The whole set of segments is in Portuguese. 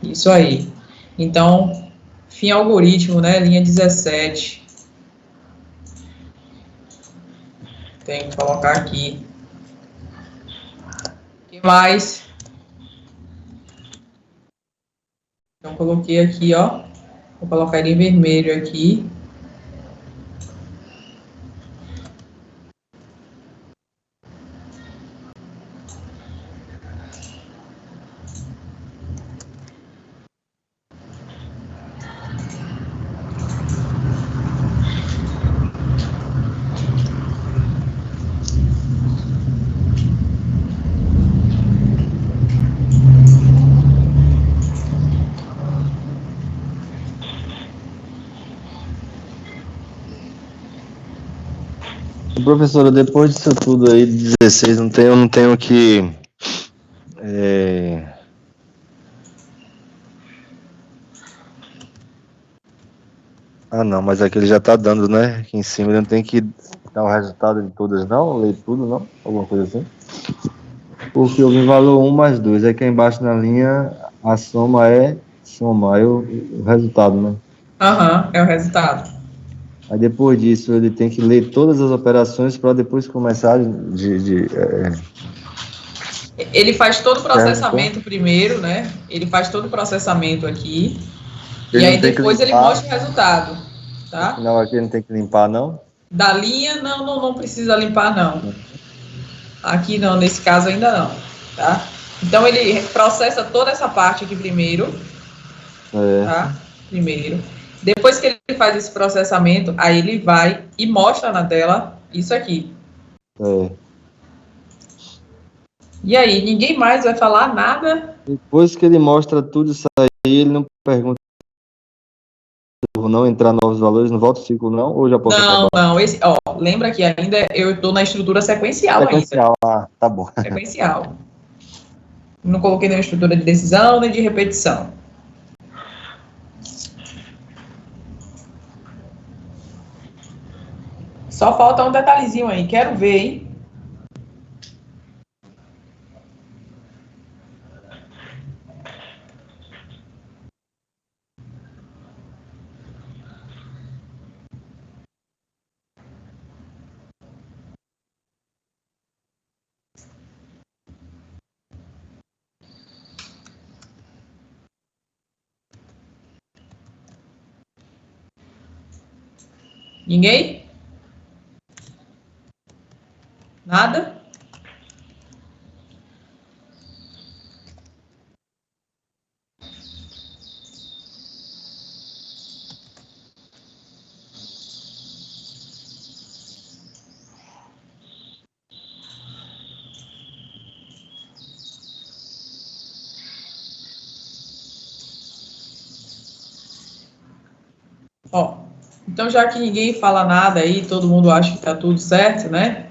Isso aí. Então, fim algoritmo, né? Linha 17. Tem que colocar aqui. O que mais? Então, coloquei aqui, ó. Vou colocar ele em vermelho aqui. Professora, depois disso tudo aí, de 16, eu não tenho que... Ah, não, mas aqui ele já tá dando, né? Aqui em cima ele não tem que dar o resultado de todas, não? Ler tudo, não? Alguma coisa assim? Porque eu vi valor 1 mais 2. Aqui embaixo na linha, a soma é somar o resultado, né? Aham, é o resultado. Aí depois disso ele tem que ler todas as operações para depois começar Ele faz todo o perguntar. processamento primeiro, né? Ele faz todo o processamento aqui. E Ele aí não tem que depois ele mostra limpar. o resultado, No tá? final aqui ele não tem que limpar, não? Da linha, não precisa limpar, não. Aqui não, nesse caso ainda não, tá? Então ele processa toda essa parte aqui primeiro, tá? Certo. Primeiro. Depois que ele faz esse processamento, aí ele vai e mostra na tela isso aqui. É. E aí, ninguém mais vai falar nada? Depois que ele mostra tudo isso aí, ele não pergunta, vou não entrar novos valores, não volta o ciclo, não? Ou já posso Não, acabar? não. Esse, ó, lembra que ainda eu estou na estrutura sequencial ainda. Sequencial, tá bom. Sequencial. Não coloquei nenhuma estrutura de decisão nem de repetição. Só falta um detalhezinho aí. Quero ver, hein? Ninguém? Nada? Ó, então já que ninguém fala nada aí, todo mundo acha que tá tudo certo, né?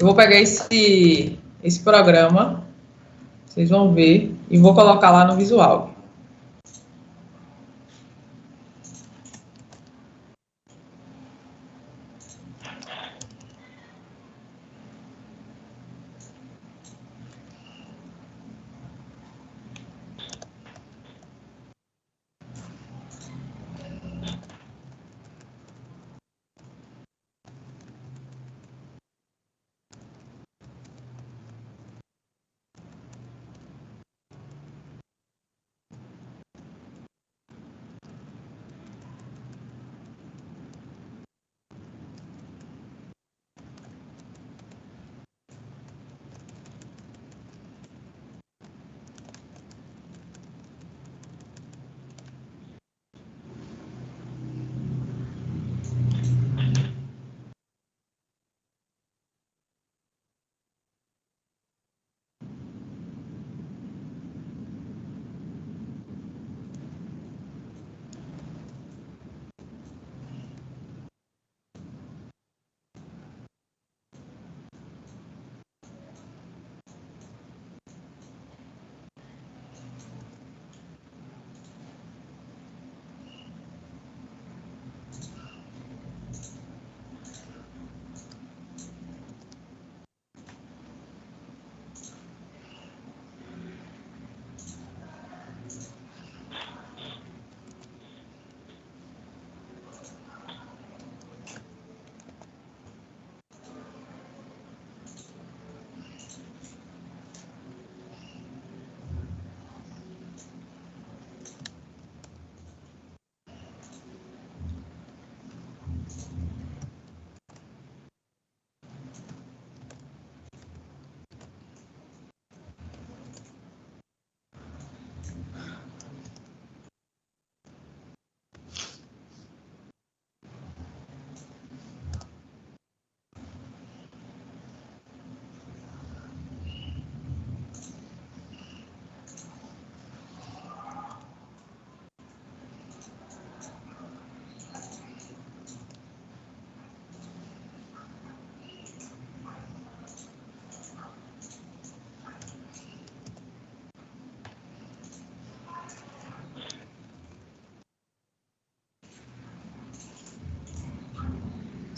Eu vou pegar esse programa, vocês vão ver, e vou colocar lá no visual.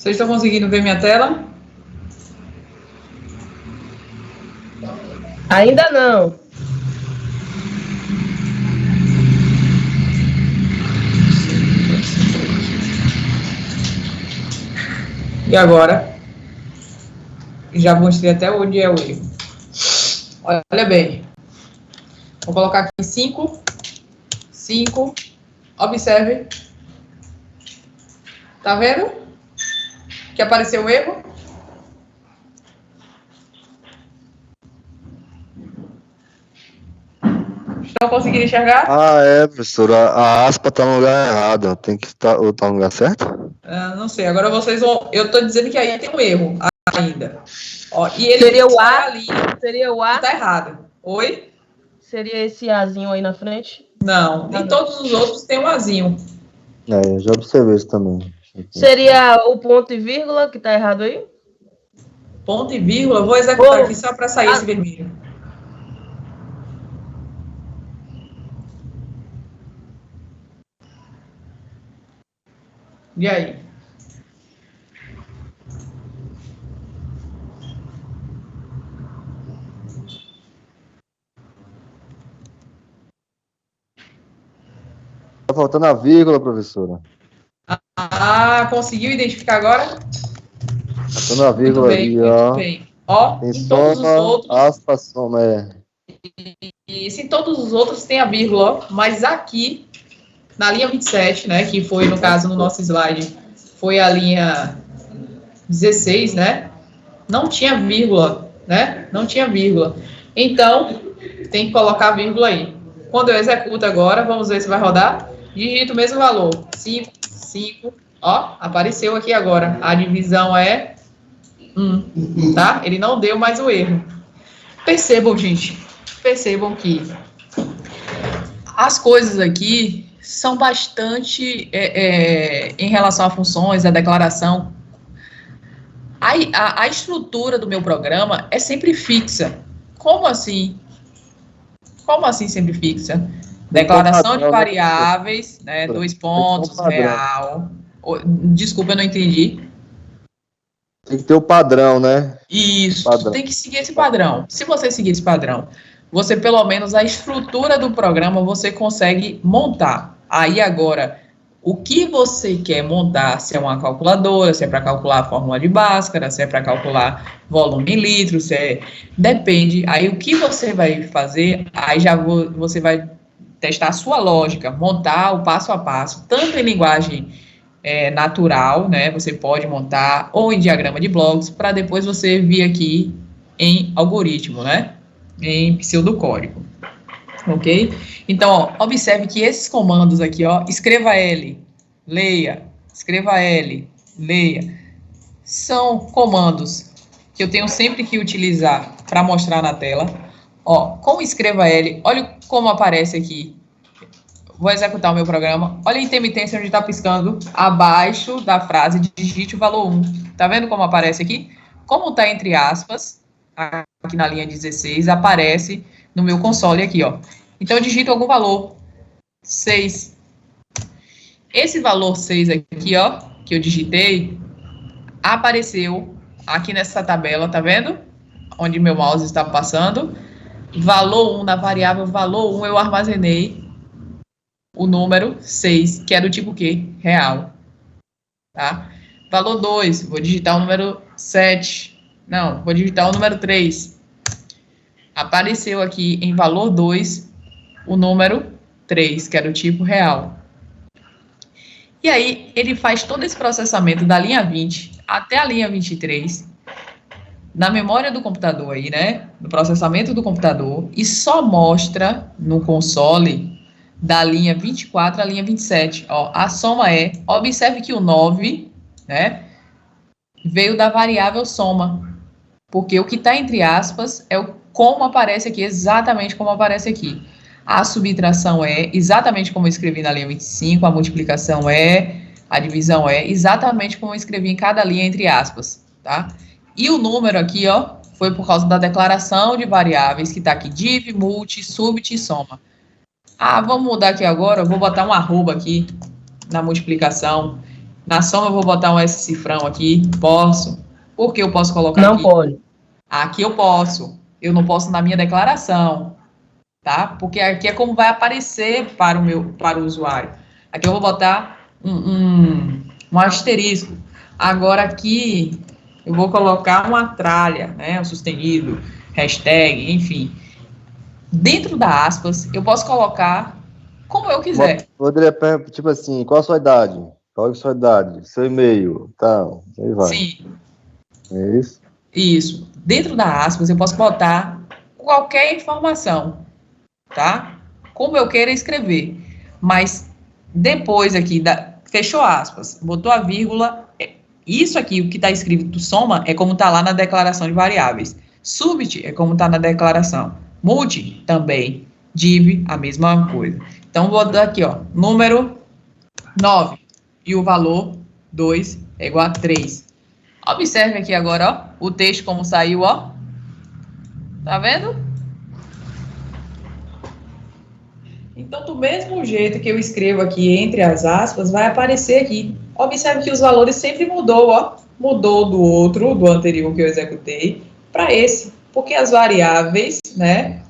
Vocês estão conseguindo ver minha tela? Ainda não. E agora? Já mostrei até onde é o erro. Olha bem. Vou colocar aqui 5. 5. Observe. Tá vendo? Que apareceu o erro? Estão conseguindo enxergar? Ah, é, professora. A aspa tá no lugar errado. Tem que estar no lugar certo? Não sei. Agora vocês vão... Eu tô dizendo que aí tem um erro ainda. Ó, e ele Seria o vai A? ali. Seria o A? Tá errado. Oi? Seria esse Azinho aí na frente? Não. Nem todos os outros têm um azinho. É, eu já observei isso também. Seria o ponto e vírgula que tá errado aí? Ponto e vírgula. Vou executar aqui só para sair esse vermelho. E aí? Tá faltando a vírgula, professora. Ah, conseguiu identificar agora? Faltando a vírgula ali, Muito ó. bem. Ó, Tem em todos os soma, outros, aspa, soma, em todos os outros tem a vírgula, ó, mas aqui, na linha 27, né, que foi, no caso, no nosso slide, foi a linha 16, né, não tinha vírgula, né, não tinha vírgula. Então, tem que colocar a vírgula aí. Quando eu executo agora, vamos ver se vai rodar. Digito o mesmo valor, 5, 5, ó, apareceu aqui agora. A divisão é 1, tá? Ele não deu mais o erro. Percebam, gente, percebam que as coisas aqui são bastante, em relação a funções, a declaração, a estrutura do meu programa é sempre fixa. Como assim? Como assim sempre fixa? Declaração de variáveis, né, 2 pontos, real. Desculpa, eu não entendi. Tem que ter o padrão, né? Isso, Padrão. tem que seguir esse padrão. Se você seguir esse padrão, você, pelo menos, a estrutura do programa, você consegue montar. Aí, agora, o que você quer montar, se é uma calculadora, se é para calcular a fórmula de Bhaskara, se é para calcular volume em litros, depende. Aí, o que você vai fazer, aí você vai testar a sua lógica, montar o passo a passo, tanto em linguagem natural, né? Você pode montar ou em diagrama de blocos para depois você vir aqui em algoritmo, né? Em pseudocódigo, ok? Então, ó, observe que esses comandos aqui, ó, escreva L, leia, escreva L, leia, são comandos que eu tenho sempre que utilizar para mostrar na tela. Ó, com escreva L, olha como aparece aqui. Vou executar o meu programa. Olha a intermitência onde está piscando abaixo da frase, digite o valor 1. Tá vendo como aparece aqui? Como está entre aspas, aqui na linha 16, aparece no meu console aqui, ó. Então, eu digito algum valor. 6. Esse valor 6 aqui, ó, que eu digitei, apareceu aqui nessa tabela, tá vendo? Onde meu mouse está passando. Valor 1, na variável valor 1, eu armazenei o número 6, que é do tipo quê? Real. Tá? Valor 2, vou digitar o número 7. Não, vou digitar o número 3. Apareceu aqui em valor 2 o número 3, que é do tipo real. E aí, ele faz todo esse processamento da linha 20 até a linha 23, na memória do computador aí, né? No processamento do computador, e só mostra no console da linha 24 à linha 27. Ó, a soma observe que o 9, né, veio da variável soma, porque o que está entre aspas é o como aparece aqui, exatamente como aparece aqui. A subtração é exatamente como eu escrevi na linha 25, a multiplicação a divisão é exatamente como eu escrevi em cada linha entre aspas, tá? E o número aqui, ó, foi por causa da declaração de variáveis que está aqui, div, multi, subit e soma. Ah, vamos mudar aqui agora, eu vou botar um arroba aqui na multiplicação. Na soma eu vou botar um S cifrão aqui. Posso. Por que eu posso colocar Não aqui? pode. Aqui eu posso. Eu não posso na minha declaração, tá? Porque aqui é como vai aparecer para o usuário. Aqui eu vou botar um asterisco. Agora aqui eu vou colocar uma tralha, né? Um sustenido, hashtag, enfim. Dentro da aspas, eu posso colocar como eu quiser. Poderia, tipo assim, qual a sua idade? Qual é a sua idade? Seu e-mail, tal, aí vai. Sim, É isso? isso. Dentro da aspas, eu posso botar qualquer informação, tá? Como eu queira escrever. Mas depois aqui, fechou aspas, botou a vírgula. Isso aqui, o que está escrito soma, é como está lá na declaração de variáveis. Subit é como está na declaração. Multi também. Div, a mesma coisa. Então, vou dar aqui, ó, número 9 e o valor 2 é igual a 3. Observe aqui agora, ó, o texto como saiu, ó. Tá vendo? Então, do mesmo jeito que eu escrevo aqui entre as aspas, vai aparecer aqui. Observe que os valores sempre mudou, ó. Mudou do outro, do anterior que eu executei, para esse. Porque as variáveis, né?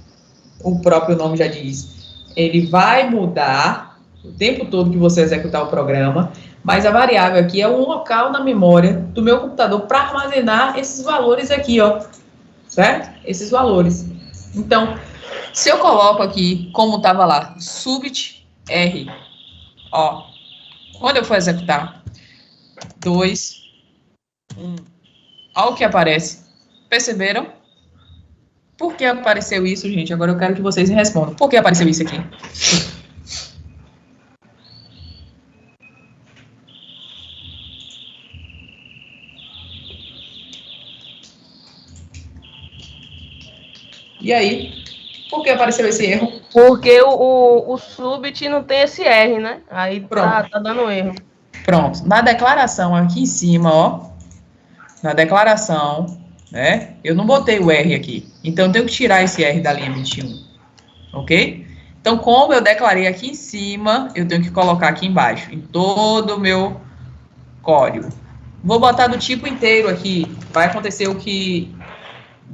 O próprio nome já diz. Ele vai mudar o tempo todo que você executar o programa, mas a variável aqui é um local na memória do meu computador para armazenar esses valores aqui, ó. Certo? Esses valores. Então, se eu coloco aqui, como estava lá, subit R, ó, quando eu for executar, 2, 1, olha o que aparece. Perceberam? Por que apareceu isso, gente? Agora eu quero que vocês me respondam. Por que apareceu isso aqui? E aí? Por que apareceu esse erro? Porque o subit não tem esse R, né? Aí tá dando erro. Pronto. Na declaração aqui em cima, ó. Na declaração, né? Eu não botei o R aqui. Então, eu tenho que tirar esse R da linha 21. Ok? Então, como eu declarei aqui em cima, eu tenho que colocar aqui embaixo, em todo o meu código. Vou botar do tipo inteiro aqui. Vai acontecer o que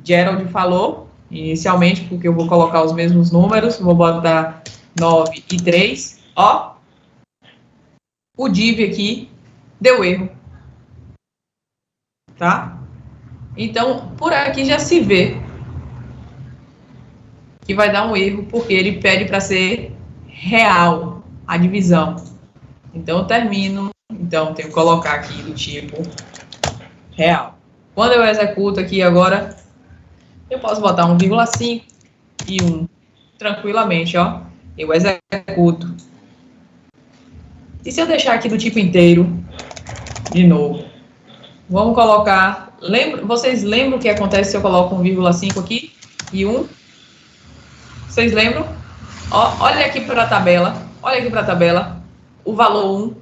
Gerald falou inicialmente, porque eu vou colocar os mesmos números. Vou botar 9 e 3. Ó, o div aqui deu erro. Tá? Então, por aqui já se vê que vai dar um erro, porque ele pede para ser real a divisão. Então, eu termino. Então, tenho que colocar aqui do tipo real. Quando eu executo aqui agora, eu posso botar 1,5 e 1 tranquilamente, ó. Eu executo. E se eu deixar aqui do tipo inteiro, de novo, vamos colocar... vocês lembram o que acontece se eu coloco 1,5 aqui e 1? Vocês lembram? Ó, olha aqui para a tabela. Olha aqui para a tabela. O valor 1.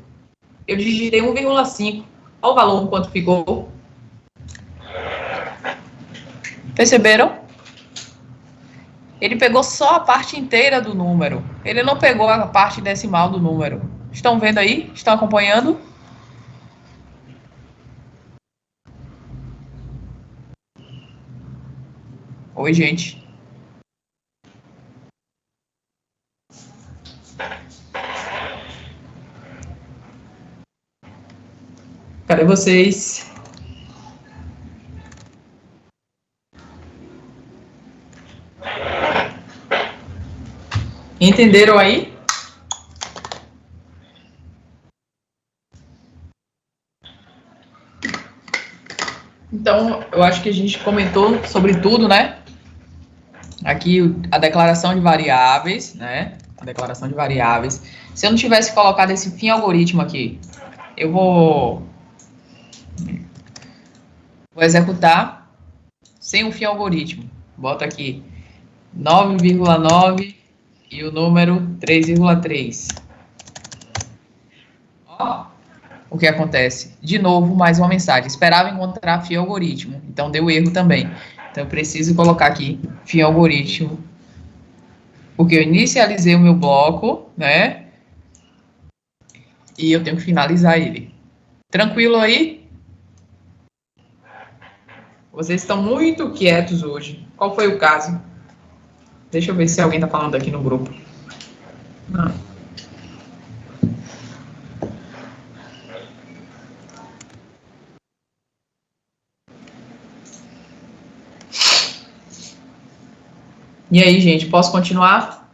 Eu digitei 1,5. Olha o valor 1 quanto ficou. Perceberam? Ele pegou só a parte inteira do número. Ele não pegou a parte decimal do número. Estão vendo aí? Estão acompanhando? Oi, gente. Cadê vocês? Entenderam aí? Então, eu acho que a gente comentou sobre tudo, né? Aqui a declaração de variáveis, né? A declaração de variáveis. Se eu não tivesse colocado esse fim algoritmo aqui, eu vou executar sem o fim algoritmo. Bota aqui 9,9 e o número 3,3. Ó, o que acontece? De novo, mais uma mensagem. Esperava encontrar fio algoritmo, então deu erro também. Então, eu preciso colocar aqui fio algoritmo, porque eu inicializei o meu bloco, né? E eu tenho que finalizar ele. Tranquilo aí? Vocês estão muito quietos hoje. Qual foi o caso? Deixa eu ver se alguém está falando aqui no grupo. Não. E aí, gente, posso continuar?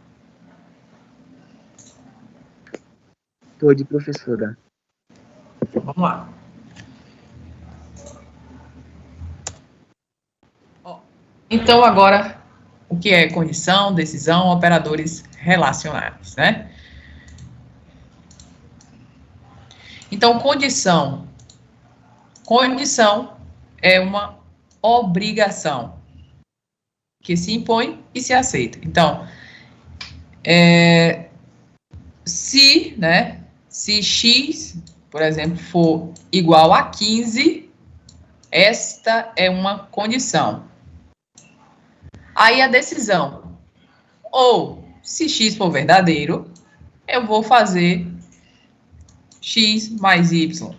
Pode, professora. Vamos lá. Então, agora, o que é condição, decisão, operadores relacionais, né? Então, condição. Condição é uma obrigação que se impõe e se aceita. Então, se x, por exemplo, for igual a 15, esta é uma condição. Aí a decisão, ou se x for verdadeiro, eu vou fazer x mais y,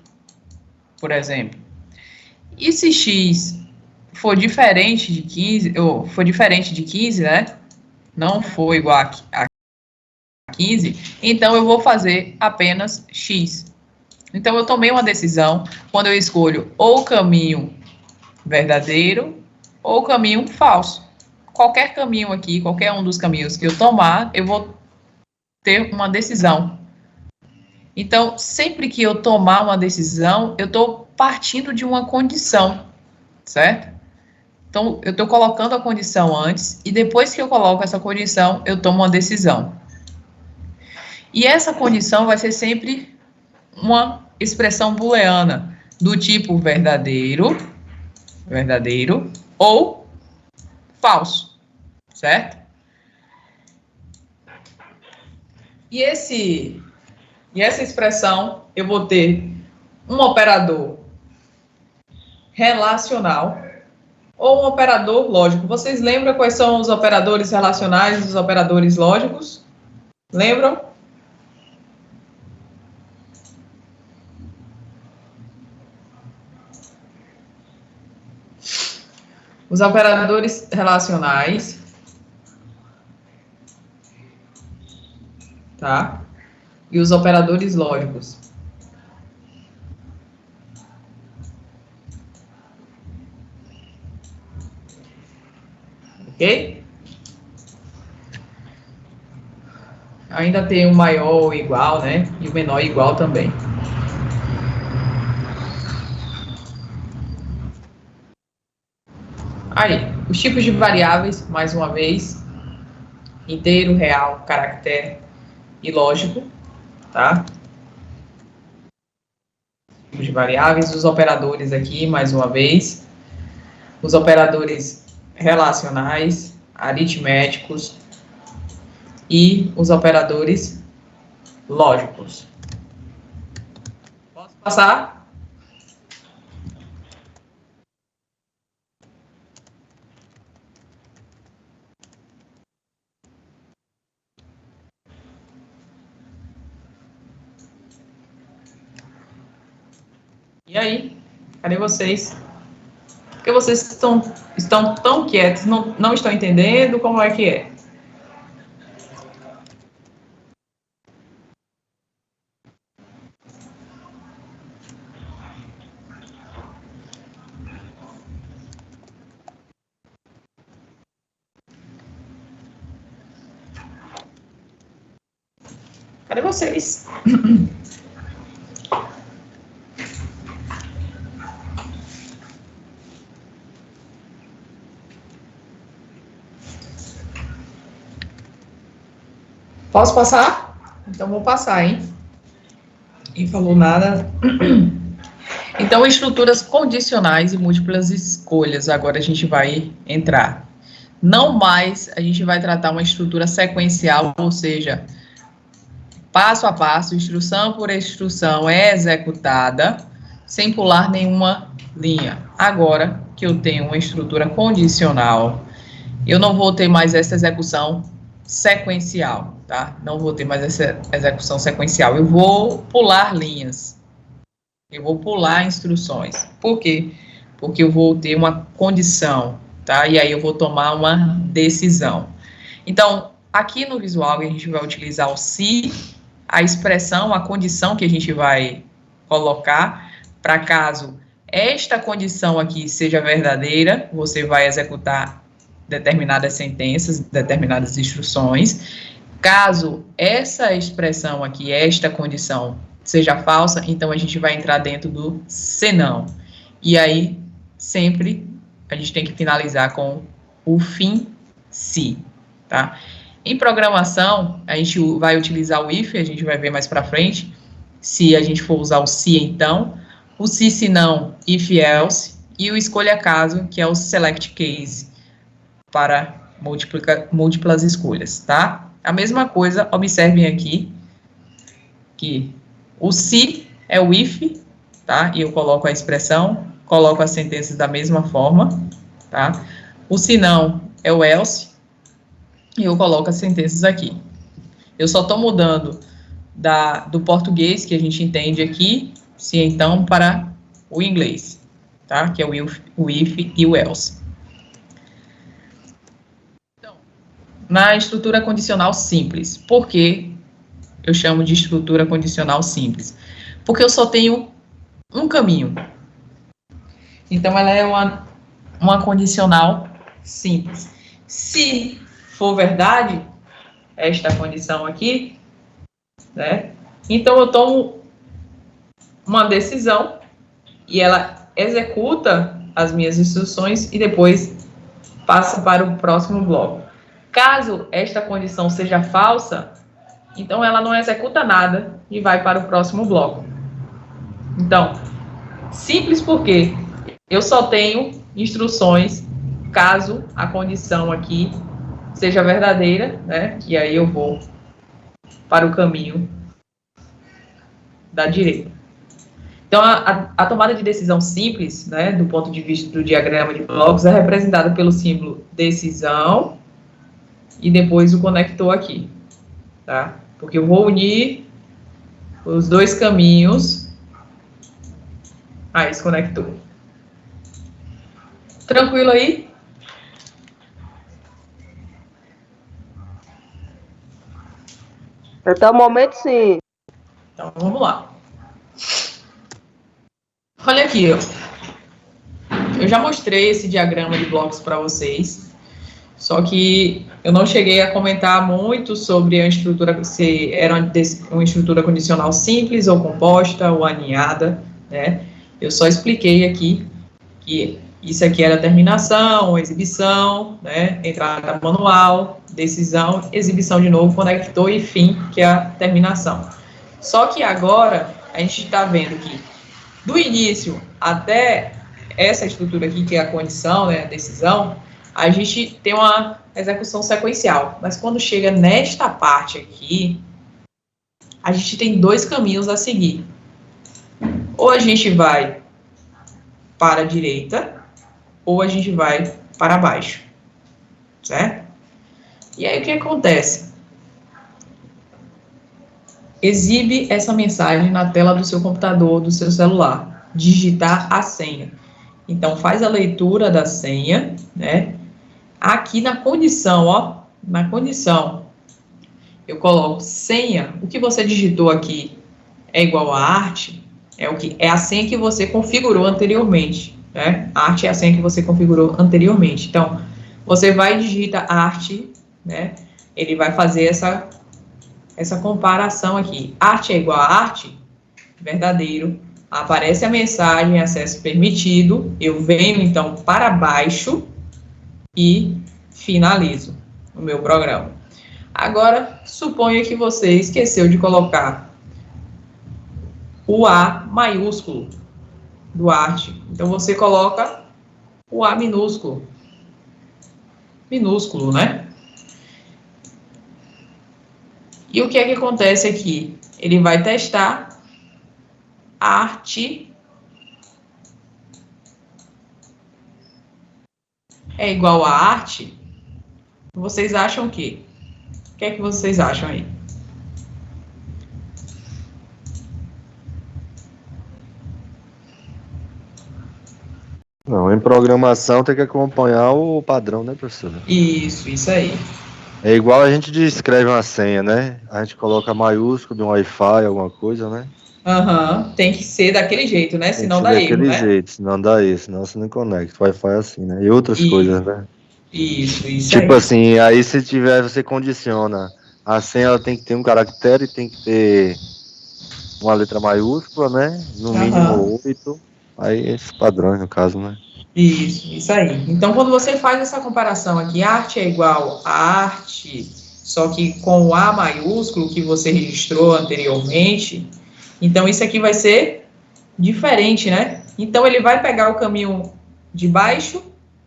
por exemplo. E se x for diferente de 15, ou for diferente de 15, né? Não for igual a 15, então eu vou fazer apenas x. Então eu tomei uma decisão quando eu escolho ou o caminho verdadeiro ou o caminho falso. Qualquer caminho aqui, qualquer um dos caminhos que eu tomar, eu vou ter uma decisão. Então, sempre que eu tomar uma decisão, eu estou partindo de uma condição, certo? Então, eu estou colocando a condição antes e depois que eu coloco essa condição, eu tomo uma decisão. E essa condição vai ser sempre uma expressão booleana do tipo verdadeiro ou falso, certo? E essa expressão, eu vou ter um operador relacional ou um operador lógico. Vocês lembram quais são os operadores relacionais e os operadores lógicos? Lembram? Os operadores relacionais, tá? E os operadores lógicos. Ok? Ainda tem o maior ou igual, né? E o menor igual também. Aí, os tipos de variáveis, mais uma vez, inteiro, real, caractere e lógico, tá? Tipos de variáveis, os operadores aqui, mais uma vez, os operadores relacionais, aritméticos e os operadores lógicos. Posso passar? E aí? Cadê vocês? Por que vocês estão tão quietos? Não estão entendendo como é que é? Cadê vocês? Posso passar? Então, vou passar, hein? Ninguém falou nada. Então, estruturas condicionais e múltiplas escolhas. Agora a gente vai entrar. Não mais a gente vai tratar uma estrutura sequencial, ou seja, passo a passo, instrução por instrução é executada, sem pular nenhuma linha. Agora que eu tenho uma estrutura condicional, eu não vou ter mais essa execução sequencial, tá? Não vou ter mais essa execução sequencial. Eu vou pular linhas. Eu vou pular instruções. Por quê? Porque eu vou ter uma condição, tá? E aí eu vou tomar uma decisão. Então, aqui no visual, a gente vai utilizar o se, a expressão, a condição que a gente vai colocar, para caso esta condição aqui seja verdadeira, você vai executar determinadas sentenças, determinadas instruções. Caso essa expressão aqui, esta condição, seja falsa, então a gente vai entrar dentro do senão. E aí, sempre, a gente tem que finalizar com o fim se, tá? Em programação, a gente vai utilizar o if, a gente vai ver mais para frente, se a gente for usar o se então, o se não, if else, e o escolha caso, que é o select case, para múltiplas escolhas, tá? A mesma coisa, observem aqui, que o se é o if, tá? E eu coloco a expressão, coloco as sentenças da mesma forma, tá? O se não é o else, e eu coloco as sentenças aqui. Eu só estou mudando do português, que a gente entende aqui, se então, para o inglês, tá? Que é o if e o else. Então, na estrutura condicional simples, por que eu chamo de estrutura condicional simples? Porque eu só tenho um caminho. Então, ela é uma condicional simples. Se for verdade, esta condição aqui, né? Então, eu tomo uma decisão e ela executa as minhas instruções e depois passa para o próximo bloco. Caso esta condição seja falsa, então ela não executa nada e vai para o próximo bloco. Então, simples porque eu só tenho instruções caso a condição aqui seja verdadeira, né? E aí eu vou para o caminho da direita. Então, a tomada de decisão simples, né, do ponto de vista do diagrama de blocos, é representada pelo símbolo decisão e depois o conector aqui, tá? Porque eu vou unir os dois caminhos a esse conector. Tranquilo aí? Até o momento, sim. Então, vamos lá. Olha aqui, ó. Eu já mostrei esse diagrama de blocos para vocês, só que eu não cheguei a comentar muito sobre a estrutura, se era uma estrutura condicional simples ou composta ou aninhada, né? Eu só expliquei aqui que isso aqui era terminação, exibição, né? Entrada manual, decisão, exibição de novo, conector e fim, que é a terminação. Só que agora a gente está vendo que do início até essa estrutura aqui, que é a condição, né, a decisão, a gente tem uma execução sequencial. Mas quando chega nesta parte aqui, a gente tem dois caminhos a seguir. Ou a gente vai para a direita, ou a gente vai para baixo, certo? E aí o que acontece? Exibe essa mensagem na tela do seu computador, do seu celular. Digitar a senha. Então, faz a leitura da senha, né? Aqui na condição, ó, na condição, eu coloco senha. O que você digitou aqui é igual a arte, é a senha que você configurou anteriormente, né? A arte é a senha que você configurou anteriormente. Então, você vai e digita arte, né? Ele vai fazer essa comparação aqui. Arte é igual a arte? Verdadeiro. Aparece a mensagem, acesso permitido. Eu venho, então, para baixo e finalizo o meu programa. Agora, suponha que você esqueceu de colocar o A maiúsculo do arte. Então, você coloca o A minúsculo. Minúsculo, né? E o que é que acontece aqui? Ele vai testar arte é igual a arte. Vocês acham o quê? O que é que vocês acham aí? Não, em programação tem que acompanhar o padrão, né, professora? Isso aí. É igual a gente escreve uma senha, né? A gente coloca maiúsculo de um Wi-Fi, alguma coisa, né? Aham, tem que ser daquele jeito, né? Tem que Senão ser dá erro, daquele né? jeito, senão dá isso, senão você não conecta. Wi-Fi é assim, né? E outras E, coisas, né? isso Tipo aí. assim, aí se tiver, você condiciona. A senha ela tem que ter um caractere, tem que ter uma letra maiúscula, né? No Aham. mínimo 8. Aí esses padrões, no caso, né? Isso aí. Então, quando você faz essa comparação aqui, arte é igual a arte, só que com o A maiúsculo que você registrou anteriormente, então isso aqui vai ser diferente, né? Então, ele vai pegar o caminho de baixo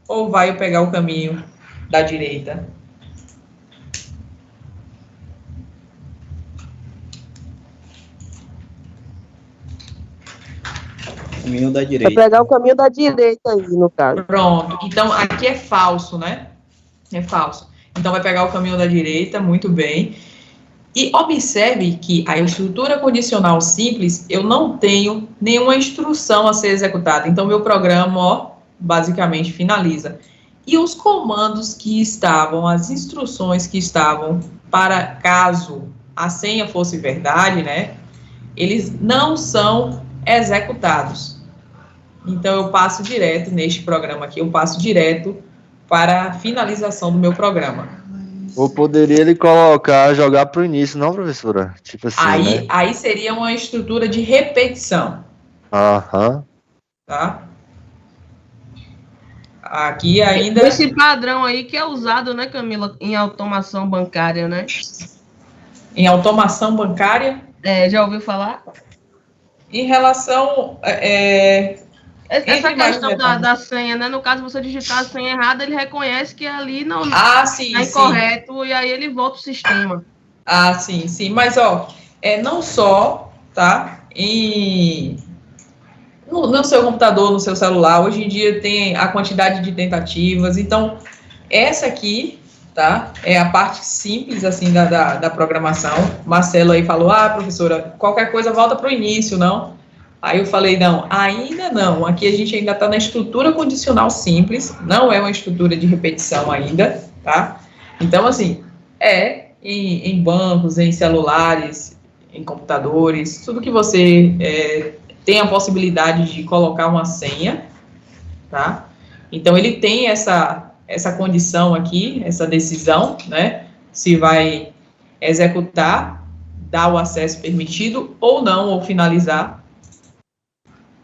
ou vai pegar o caminho da direita? Caminho da Vai direita. pegar o caminho da direita aí, no caso. Pronto. Então, aqui é falso, né? É falso. Então, vai pegar o caminho da direita, muito bem. E observe que a estrutura condicional simples, eu não tenho nenhuma instrução a ser executada. Então, meu programa, ó, basicamente finaliza. E os comandos que estavam, as instruções que estavam para caso a senha fosse verdade, né? Eles não são executados. Então, eu passo direto neste programa aqui, eu passo direto para a finalização do meu programa. Ou poderia ele colocar, jogar pro início, não, professora? Tipo assim, Aí, né? aí seria uma estrutura de repetição, Aham. tá? Aqui ainda Esse padrão aí que é usado, né, Camila, em automação bancária, né? em automação bancária, Já ouviu falar? em relação Essa entre mais questão detalhes. da senha, né? No caso, você digitar a senha errada, ele reconhece que ali não Ah, sim, é sim. incorreto e aí ele volta o sistema. Ah, sim, sim. Mas ó, não só, tá? No seu computador, no seu celular, hoje em dia tem a quantidade de tentativas. Então, essa aqui, tá? É a parte simples, assim, da programação. Marcelo aí falou, professora, qualquer coisa volta para o início, não? Aí eu falei, não, ainda não. Aqui a gente ainda está na estrutura condicional simples, não é uma estrutura de repetição ainda, tá? Então, assim, em bancos, em celulares, em computadores, tudo que você tem a possibilidade de colocar uma senha, tá? Então, ele tem essa condição aqui, essa decisão, né? Se vai executar, dar o acesso permitido ou não, ou finalizar,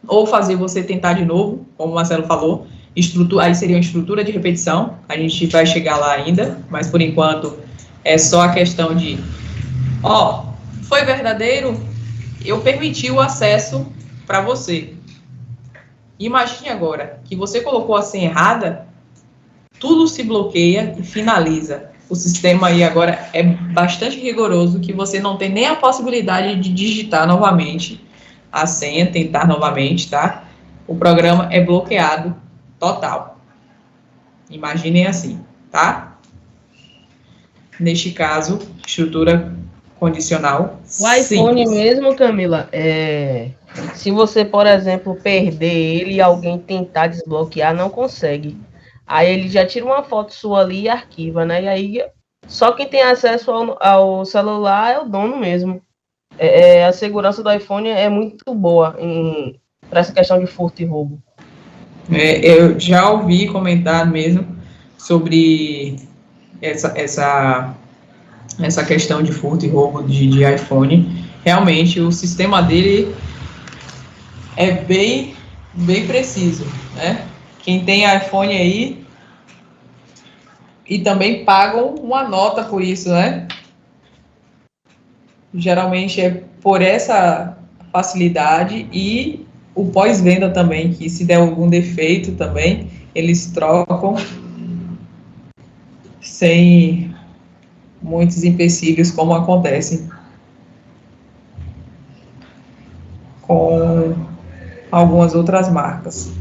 ou fazer você tentar de novo, como o Marcelo falou, aí seria uma estrutura de repetição, a gente vai chegar lá ainda, mas por enquanto é só a questão de, foi verdadeiro, eu permiti o acesso para você. Imagine agora que você colocou a senha errada, tudo se bloqueia e finaliza. O sistema aí agora é bastante rigoroso, que você não tem nem a possibilidade de digitar novamente a senha, tentar novamente, tá? O programa é bloqueado total. Imaginem assim, tá? Neste caso, estrutura condicional, O iPhone simples. mesmo, Camila, se você, por exemplo, perder ele e alguém tentar desbloquear, não consegue. Aí ele já tira uma foto sua ali e arquiva, né? E aí só quem tem acesso ao celular é o dono mesmo. A segurança do iPhone é muito boa para essa questão de furto e roubo. Eu já ouvi comentar mesmo sobre essa questão de furto e roubo de iPhone. Realmente, o sistema dele é bem preciso, né? Quem tem iPhone aí e também pagam uma nota por isso, né? Geralmente é por essa facilidade e o pós-venda também, que se der algum defeito também, eles trocam sem muitos empecilhos, como acontece com algumas outras marcas,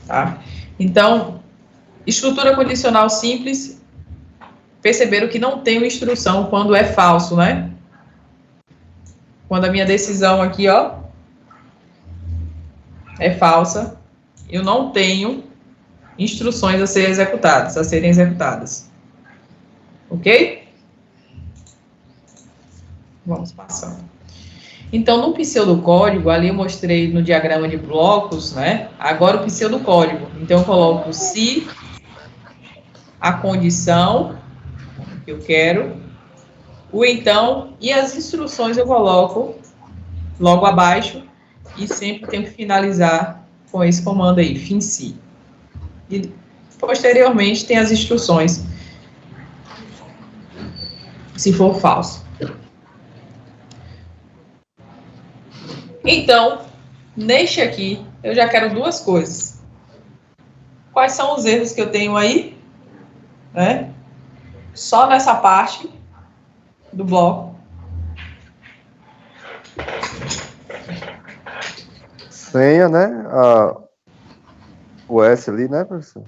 tá? Então, estrutura condicional simples, perceberam que não tem uma instrução quando é falso, né? Quando a minha decisão aqui, ó, é falsa, eu não tenho instruções a serem executadas. Ok? Vamos passando. Então, no pseudocódigo, ali eu mostrei no diagrama de blocos, né? Agora o pseudocódigo. Então, eu coloco se a condição que eu quero, o então, e as instruções eu coloco logo abaixo, e sempre tenho que finalizar com esse comando aí, finC. E, posteriormente, tem as instruções, se for falso. Então, neste aqui, eu já quero duas coisas. Quais são os erros que eu tenho aí? Né? Só nessa parte do bloco. Senha, né? O S ali, né, professor?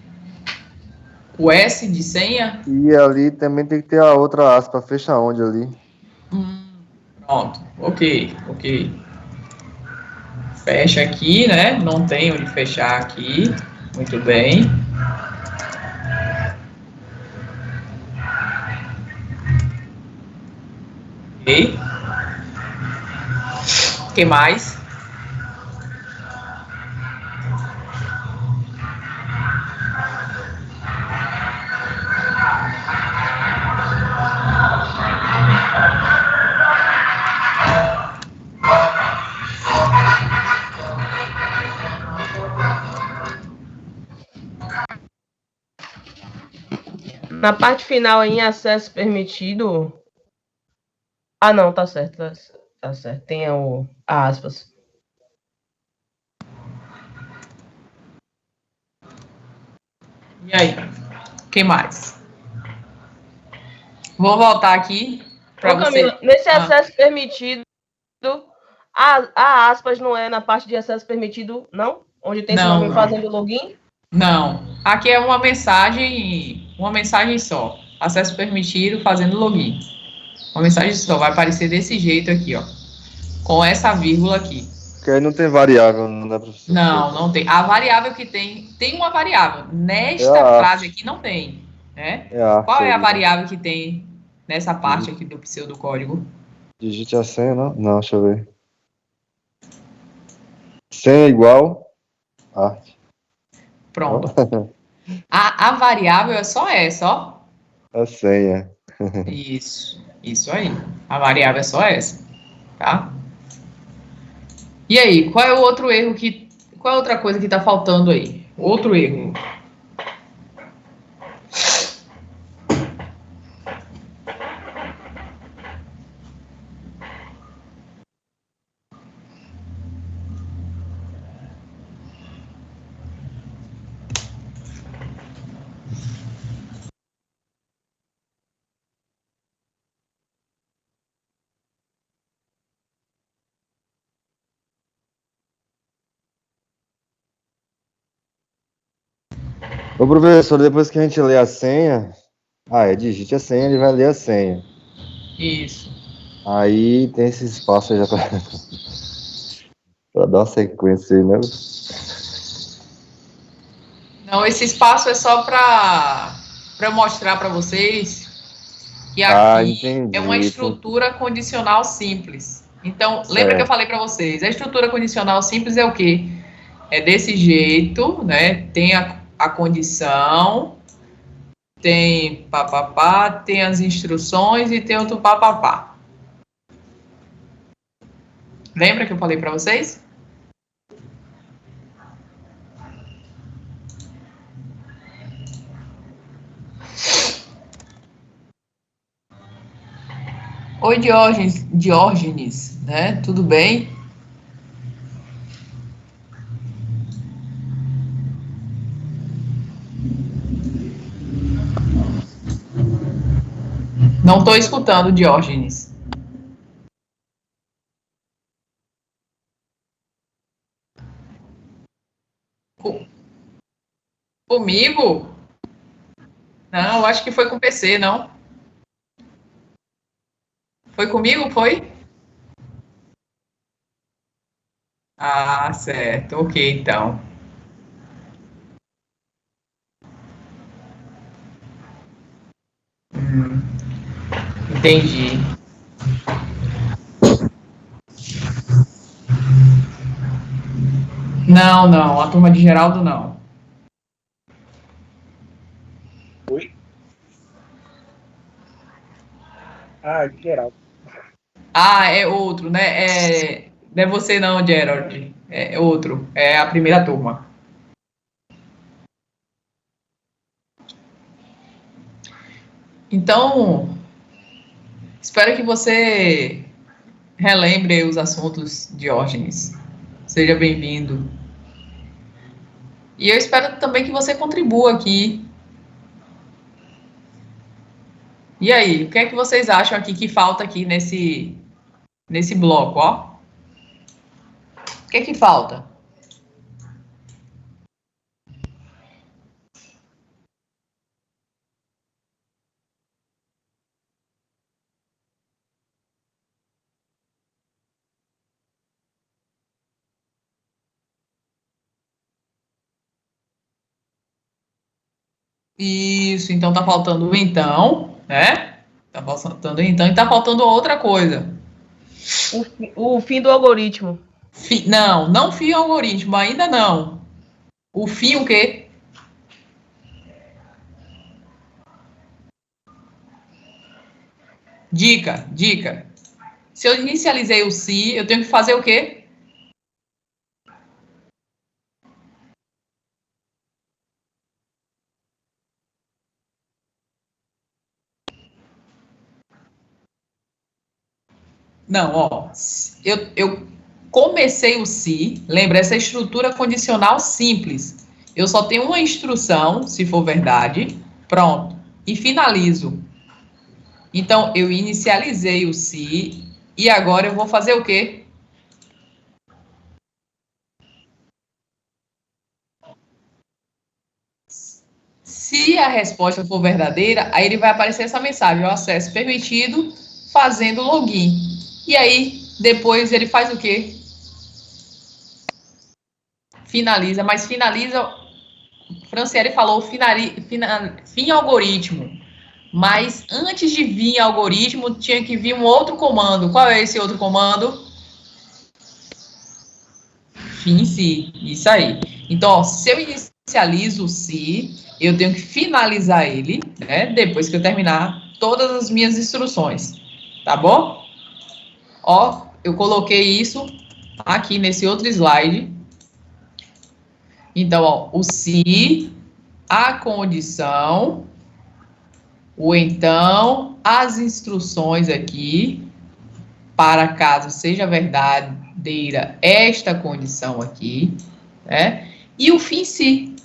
O S de senha. E ali também tem que ter a outra aspa, fecha onde ali? Pronto, ok. Fecha aqui, né? Não tem onde fechar aqui. Muito bem. Ok. O que mais? Na parte final em acesso permitido. Ah, não, tá certo. Tá certo. Tem a aspas. E aí? O que mais? Vou voltar aqui para Ô, você. Camila, nesse acesso permitido, a aspas não é na parte de acesso permitido, não? Onde tem esse nome fazendo login? Não. Aqui é uma mensagem só. Acesso permitido fazendo login. Uma mensagem só. Vai aparecer desse jeito aqui, ó. Com essa vírgula aqui. Porque aí não tem variável, não dá, professor? Não tem. A variável que tem uma variável. É Nesta a frase arte. aqui não tem, né? É a Qual arte é a ali, né? variável que tem nessa parte aqui do pseudocódigo? Digite a senha, não? Não, deixa eu ver. Senha igual arte. Pronto. A variável é só essa, ó. A senha. Isso aí. A variável é só essa, tá? E aí, qual é o outro erro qual é a outra coisa que tá faltando aí? Outro erro. Ô, professor, depois que a gente lê a senha, digite a senha, ele vai ler a senha. Isso. Aí tem esse espaço aí já pra dar uma sequência aí, né? Não, esse espaço é só para eu mostrar para vocês que aqui é uma Entendi. estrutura condicional simples. Então, lembra que eu Certo. falei para vocês? A estrutura condicional simples é o quê? É desse jeito, né? Tem a condição, tem papapá, tem as instruções e tem outro papapá. Lembra que eu falei para vocês? Oi, Diógenes, né? Tudo bem? Não estou escutando, Diógenes. Comigo? Não, acho que foi com o PC, não? Foi comigo, foi? Ah, certo. Ok, então. Entendi. Não, a turma de Geraldo não. Oi? Ah, geral. Ah, é outro, né? Não é você não, Gerald. É outro. É a primeira turma. Então, espero que você relembre os assuntos, Diógenes. Seja bem-vindo. E eu espero também que você contribua aqui. E aí, o que é que vocês acham aqui que falta aqui nesse bloco, ó? O que é que falta? Isso, então tá faltando o então, né? Tá faltando o então e tá faltando outra coisa. O fim do algoritmo. Não fim algoritmo, ainda não. O fim o quê? Dica. Se eu inicializei o se, eu tenho que fazer o quê? Não, ó. Eu comecei o se, lembra, essa estrutura condicional simples. Eu só tenho uma instrução, se for verdade, pronto. E finalizo. Então, eu inicializei o se e agora eu vou fazer o quê? Se a resposta for verdadeira, aí ele vai aparecer essa mensagem, o acesso permitido, fazendo login. E aí, depois ele faz o quê? Finaliza, mas finaliza, Franciele falou fim algoritmo. Mas antes de vir algoritmo, tinha que vir um outro comando. Qual é esse outro comando? Fim se. Isso aí. Então, ó, se eu inicializo o se, eu tenho que finalizar ele, né? Depois que eu terminar todas as minhas instruções. Tá bom? Ó, eu coloquei isso aqui nesse outro slide. Então, ó, o se, a condição, o então, as instruções aqui, para caso seja verdadeira esta condição aqui, né? E o fim se,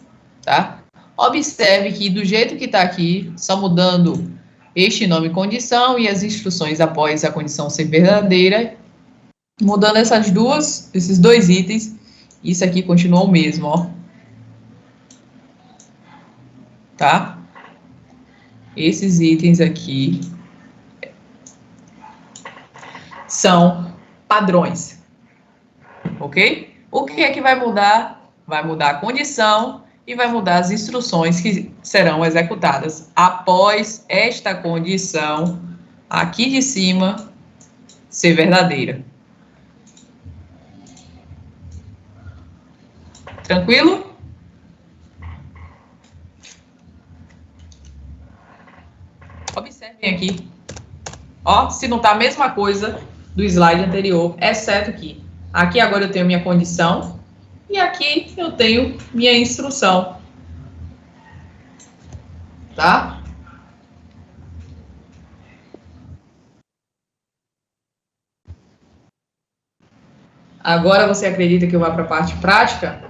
tá? Observe que do jeito que está aqui, só mudando este nome condição e as instruções após a condição ser verdadeira, mudando esses dois itens, isso aqui continua o mesmo, ó. Tá? Esses itens aqui são padrões, ok? O que é que vai mudar? Vai mudar a condição e vai mudar as instruções que serão executadas após esta condição aqui de cima ser verdadeira. Tranquilo? Observem aqui. Ó, se não tá a mesma coisa do slide anterior, exceto que aqui agora eu tenho minha condição e aqui eu tenho minha instrução. Tá? Agora você acredita que eu vá para a parte prática?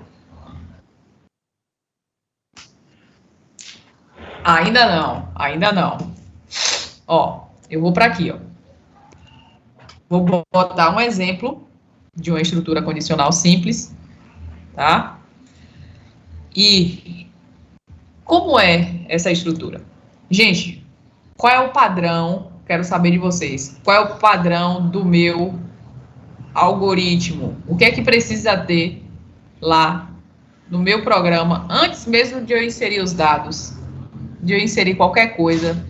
Ainda não. Ó, eu vou para aqui, ó. Vou botar um exemplo de uma estrutura condicional simples, tá? E como é essa estrutura? Gente, qual é o padrão? Quero saber de vocês. Qual é o padrão do meu algoritmo? O que é que precisa ter lá no meu programa antes mesmo de eu inserir os dados, de eu inserir qualquer coisa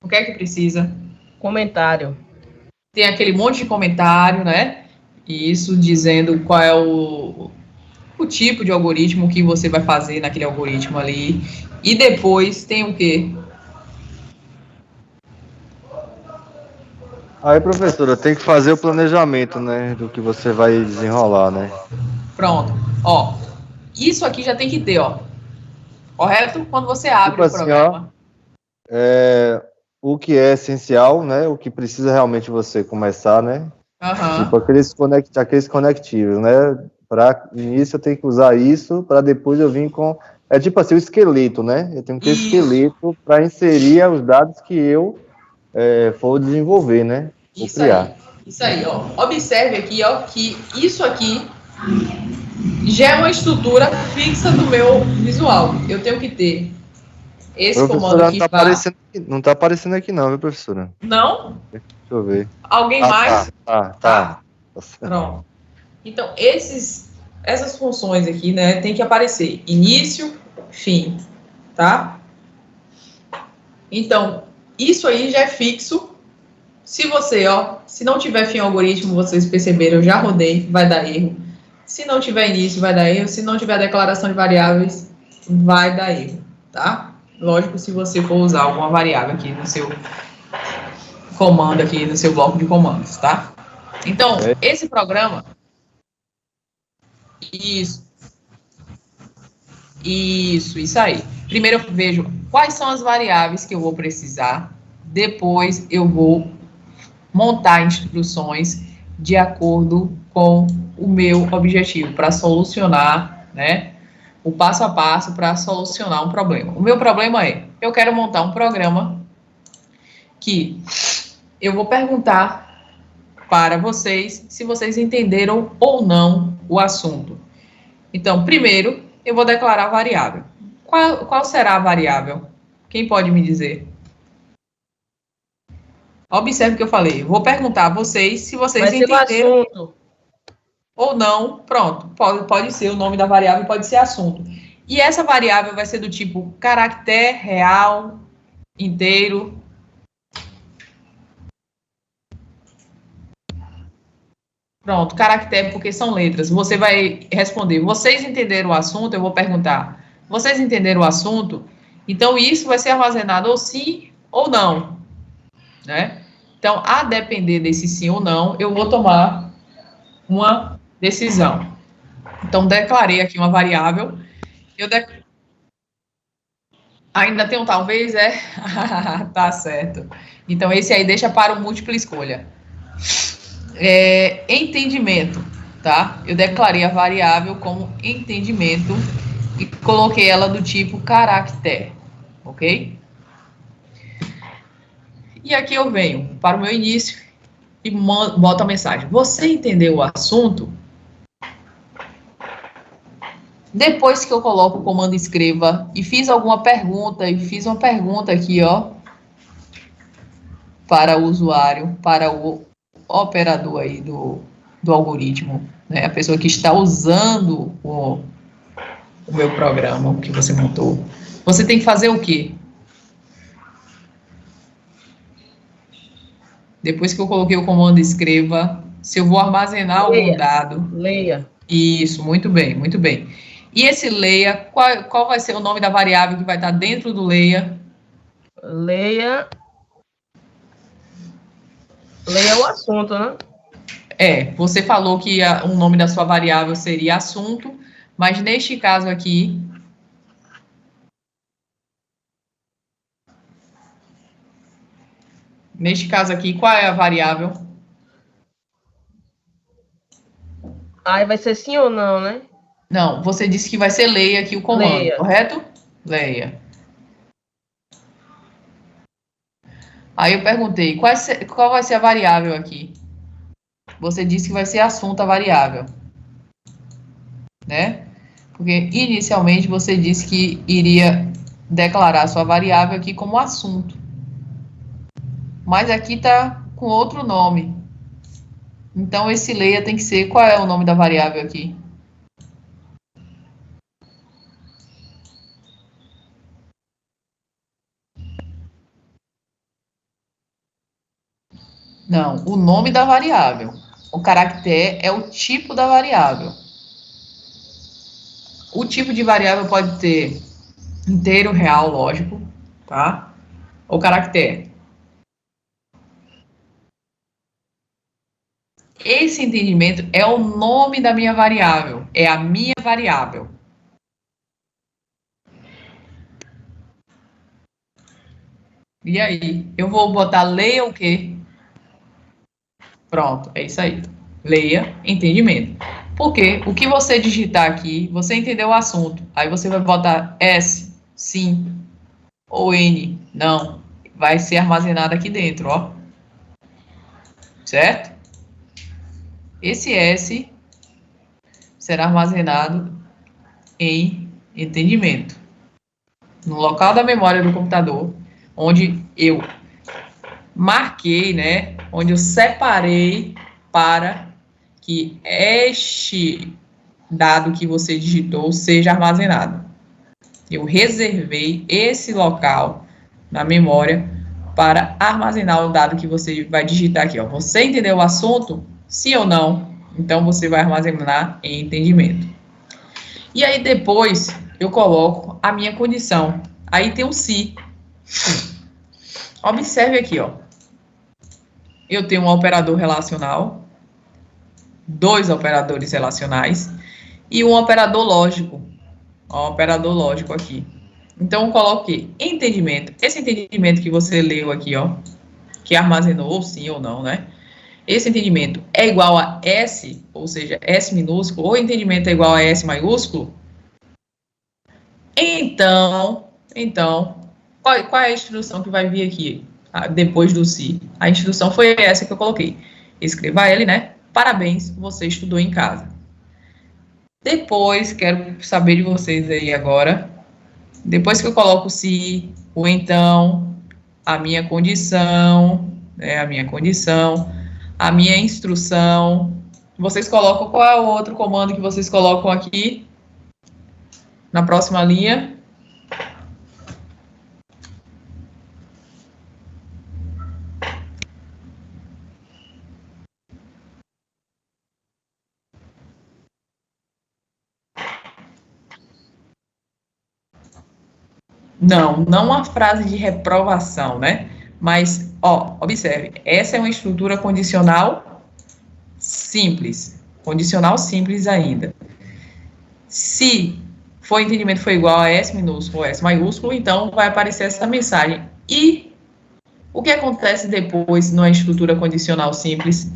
O que é que precisa? Comentário. Tem aquele monte de comentário, né? E isso dizendo qual é o tipo de algoritmo que você vai fazer naquele algoritmo ali. E depois tem o quê? Aí, professora, tem que fazer o planejamento, né, do que você vai desenrolar, né? Pronto. Ó, isso aqui já tem que ter, ó. Correto? Quando você abre Tipo o assim, ó, programa. o que é essencial, né? O que precisa realmente você começar, né? Tipo Aham. aqueles conectivos, né? Para início eu tenho que usar isso, para depois eu vir com. É tipo assim, o esqueleto, né? Eu tenho que ter Isso. esqueleto para inserir os dados que eu for desenvolver, né? Vou Isso aí. criar. Isso aí, ó. Observe aqui, ó, que isso aqui já é uma estrutura fixa do meu visual. Eu tenho que ter esse comando Professora, que vá. não tá aparecendo aqui não, viu, professora? Não? Deixa eu ver. Alguém Ah, tá, mais? tá, tá. Tá. Pronto. Então, essas funções aqui, né, tem que aparecer início, fim, tá? Então, isso aí já é fixo. Se você, ó, se não tiver fim algoritmo, vocês perceberam, eu já rodei, vai dar erro. Se não tiver início, vai dar erro. Se não tiver declaração de variáveis, vai dar erro, tá? Lógico, se você for usar alguma variável aqui no seu comando, aqui no seu bloco de comandos, tá? Então, É, esse programa, isso, isso aí. Primeiro eu vejo quais são as variáveis que eu vou precisar. Depois eu vou montar instruções de acordo com o meu objetivo, para solucionar, né? O passo a passo para solucionar um problema. O meu problema é, eu quero montar um programa que eu vou perguntar para vocês se vocês entenderam ou não o assunto. Então, primeiro, eu vou declarar a variável. Qual será a variável? Quem pode me dizer? Observe o que eu falei. Vou perguntar a vocês se vocês Vai ser o entenderam assunto. ou não. Pronto, pode ser o nome da variável, pode ser assunto. E essa variável vai ser do tipo caractere, real, inteiro. Pronto, caractere porque são letras. Você vai responder, vocês entenderam o assunto? Eu vou perguntar, vocês entenderam o assunto? Então, isso vai ser armazenado ou sim ou não, né? Então, a depender desse sim ou não, eu vou tomar uma decisão. Então, declarei aqui uma variável. Eu de... Ainda tem um talvez, é? Tá certo. Então, esse aí deixa para o múltipla escolha. Entendimento, tá? Eu declarei a variável como entendimento e coloquei ela do tipo caractere, ok? E aqui eu venho para o meu início e boto a mensagem. Você entendeu o assunto? Depois que eu coloco o comando escreva e fiz alguma pergunta, e fiz uma pergunta aqui, ó, para o usuário, para o operador aí do algoritmo, né? A pessoa que está usando o meu programa, o que você montou. Você tem que fazer o quê? Depois que eu coloquei o comando escreva, se eu vou armazenar algum Leia. dado. Leia. Isso, muito bem, muito bem. E esse leia, qual vai ser o nome da variável que vai estar dentro do leia? Leia. Leia o assunto, né? Você falou que o nome da sua variável seria assunto, mas neste caso aqui, qual é a variável? Aí vai ser sim ou não, né? Não, você disse que vai ser leia aqui o comando, Leia. correto? Leia. Aí eu perguntei, qual vai ser a variável aqui? Você disse que vai ser assunto a variável, né? Porque inicialmente você disse que iria declarar sua variável aqui como assunto. Mas aqui está com outro nome. Então esse leia tem que ser, qual é o nome da variável aqui? Não, o nome da variável. O caractere é o tipo da variável. O tipo de variável pode ter inteiro, real, lógico, tá? O caractere. Esse entendimento é o nome da minha variável, é a minha variável. E aí? Eu vou botar leia o quê? Pronto, é isso aí. Leia entendimento. Porque o que você digitar aqui, você entendeu o assunto. Aí você vai botar S, sim, ou N, não. Vai ser armazenado aqui dentro, ó. Certo? Esse S será armazenado em entendimento. No local da memória do computador, onde eu marquei, né? Onde eu separei para que este dado que você digitou seja armazenado. Eu reservei esse local na memória para armazenar o dado que você vai digitar aqui. Ó. Você entendeu o assunto? Sim ou não? Então, você vai armazenar em entendimento. E aí, depois, eu coloco a minha condição. Aí tem um se. Observe aqui, ó. Eu tenho um operador relacional, dois operadores relacionais e um operador lógico. Ó, um operador lógico aqui. Então, eu coloquei entendimento. Esse entendimento que você leu aqui, ó, que armazenou sim ou não, né? Esse entendimento é igual a S, ou seja, S minúsculo, ou entendimento é igual a S maiúsculo? Então, qual é a instrução que vai vir aqui, depois do se? A instrução foi essa que eu coloquei. Escreva ele, né? Parabéns, você estudou em casa. Depois, quero saber de vocês aí agora. Depois que eu coloco o se, o então, a minha condição, né? A minha instrução. Vocês colocam qual é o outro comando que vocês colocam aqui na próxima linha? Não a frase de reprovação, né? Mas, ó, observe, essa é uma estrutura condicional simples. Condicional simples ainda. Se for entendimento for igual a S minúsculo ou S maiúsculo, então vai aparecer essa mensagem. E o que acontece depois numa estrutura condicional simples?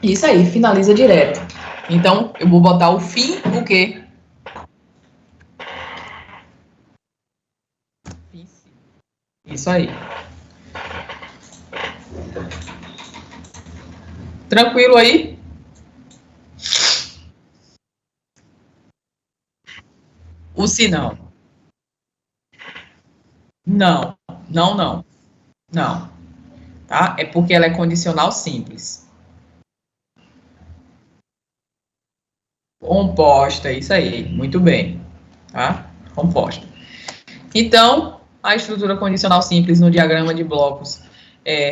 Isso aí, finaliza direto. Então, eu vou botar o fim, o quê? Isso aí. Tranquilo aí? O se não. Não, não. Não, tá? É porque ela é condicional simples. Composta, isso aí, muito bem, tá? Composta. Então, a estrutura condicional simples no diagrama de blocos,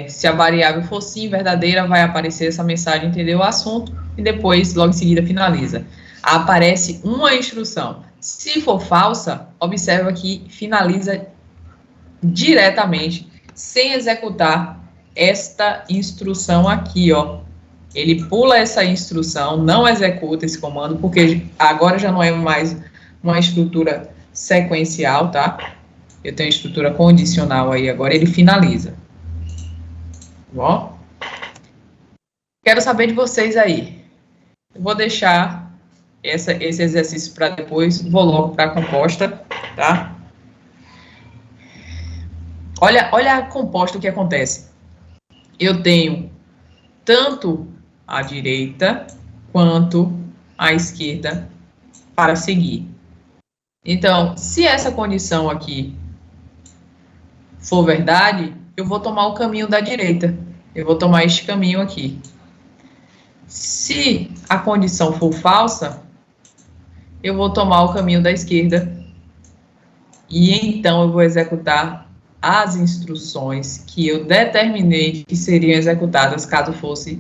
se a variável for sim verdadeira, vai aparecer essa mensagem, entendeu o assunto, e depois, logo em seguida, finaliza. Aparece uma instrução. Se for falsa, observa que finaliza diretamente, sem executar esta instrução aqui, ó. Ele pula essa instrução, não executa esse comando, porque agora já não é mais uma estrutura sequencial, tá? Eu tenho estrutura condicional aí, agora ele finaliza. Bom? Quero saber de vocês aí. Eu vou deixar esse exercício para depois, vou logo para a composta, tá? Olha a composta, o que acontece. Eu tenho tanto a direita quanto a esquerda para seguir. Então, se essa condição aqui for verdade, eu vou tomar o caminho da direita. Eu vou tomar este caminho aqui. Se a condição for falsa, eu vou tomar o caminho da esquerda e então eu vou executar as instruções que eu determinei que seriam executadas caso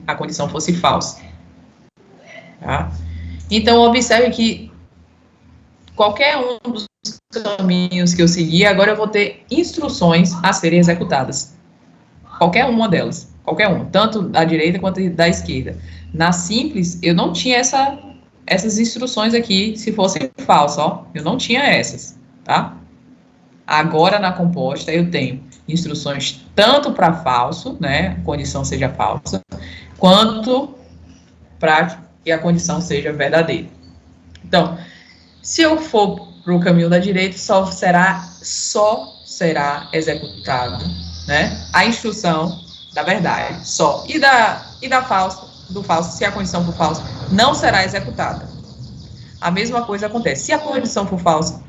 a condição fosse falsa. Tá? Então, observe que qualquer um dos caminhos que eu seguir, agora eu vou ter instruções a serem executadas. Qualquer uma delas. Qualquer uma. Tanto da direita quanto da esquerda. Na simples, eu não tinha essas instruções aqui, se fossem falsas, ó. Eu não tinha essas, tá? Agora, na composta, eu tenho instruções tanto para falso, né? A condição seja falsa, quanto para que a condição seja verdadeira. Então, se eu for para o caminho da direita, só será executado, né? A instrução da verdade, só. Do falso, se a condição for falsa, não será executada. A mesma coisa acontece. Se a condição for falsa,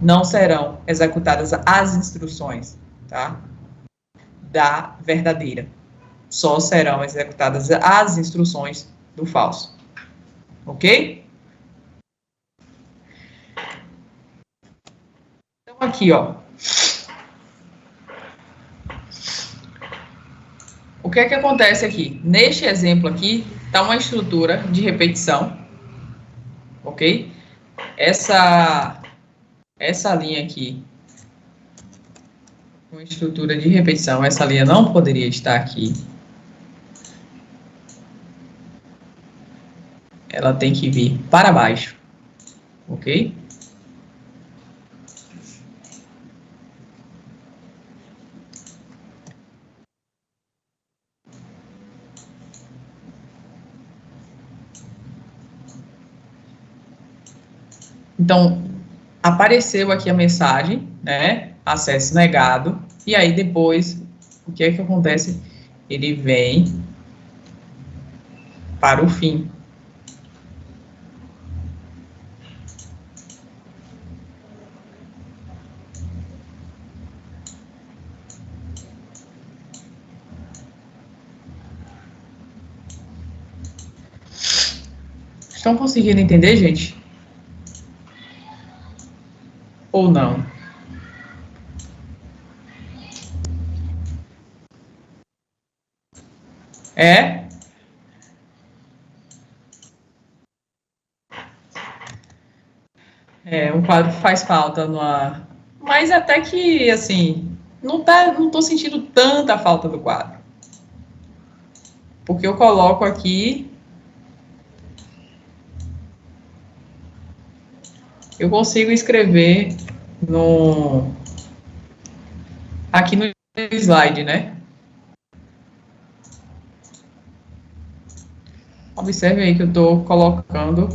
não serão executadas as instruções, tá? Da verdadeira. Só serão executadas as instruções do falso. Ok? Então, aqui, ó. O que é que acontece aqui? Neste exemplo aqui, está uma estrutura de repetição, ok? Essa linha aqui, uma estrutura de repetição, essa linha não poderia estar aqui. Ela tem que vir para baixo, ok? Então, apareceu aqui a mensagem, né? Acesso negado. E aí, depois, o que é que acontece? Ele vem para o fim. Estão conseguindo entender, gente? Ou não? É? Um quadro faz falta numa... Mas até que, assim, não tô sentindo tanta falta do quadro. Porque eu coloco aqui... Eu consigo escrever aqui no slide, né? Observe aí que eu estou colocando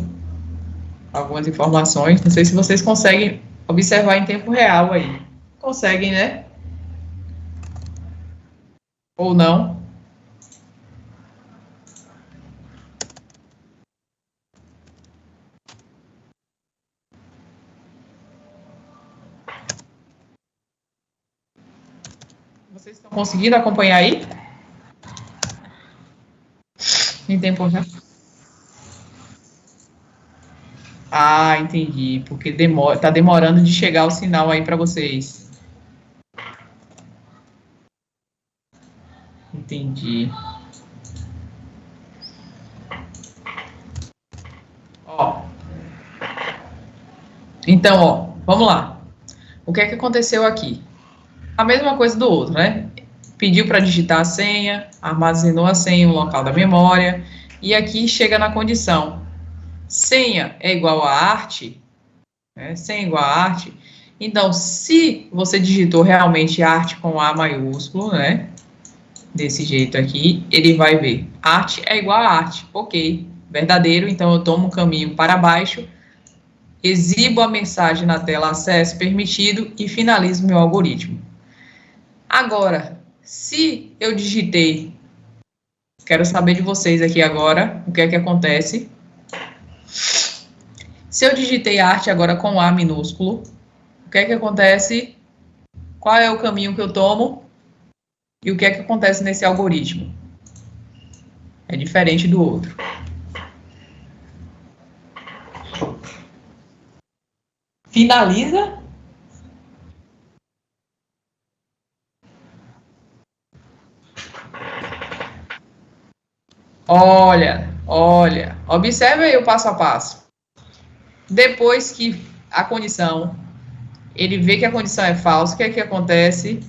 algumas informações. Não sei se vocês conseguem observar em tempo real aí. Conseguem, né? Ou não? Vocês estão conseguindo acompanhar aí? Em tempo real? Ah, entendi. Porque tá demorando de chegar o sinal aí para vocês. Entendi. Ó. Então, ó, vamos lá. O que é que aconteceu aqui? A mesma coisa do outro, né? Pediu para digitar a senha, armazenou a senha no local da memória, e aqui chega na condição. Senha é igual a arte, né? Senha é igual a arte. Então, se você digitou realmente arte com A maiúsculo, né? Desse jeito aqui, ele vai ver. Arte é igual a arte. Ok, verdadeiro. Então, eu tomo o caminho para baixo, exibo a mensagem na tela acesso permitido e finalizo meu algoritmo. Agora, se eu digitei, quero saber de vocês aqui agora, o que é que acontece? Se eu digitei arte agora com A minúsculo, o que é que acontece? Qual é o caminho que eu tomo? E o que é que acontece nesse algoritmo? É diferente do outro. finaliza? Olha, observe aí o passo a passo. Depois que a condição, ele vê que a condição é falsa, o que é que acontece?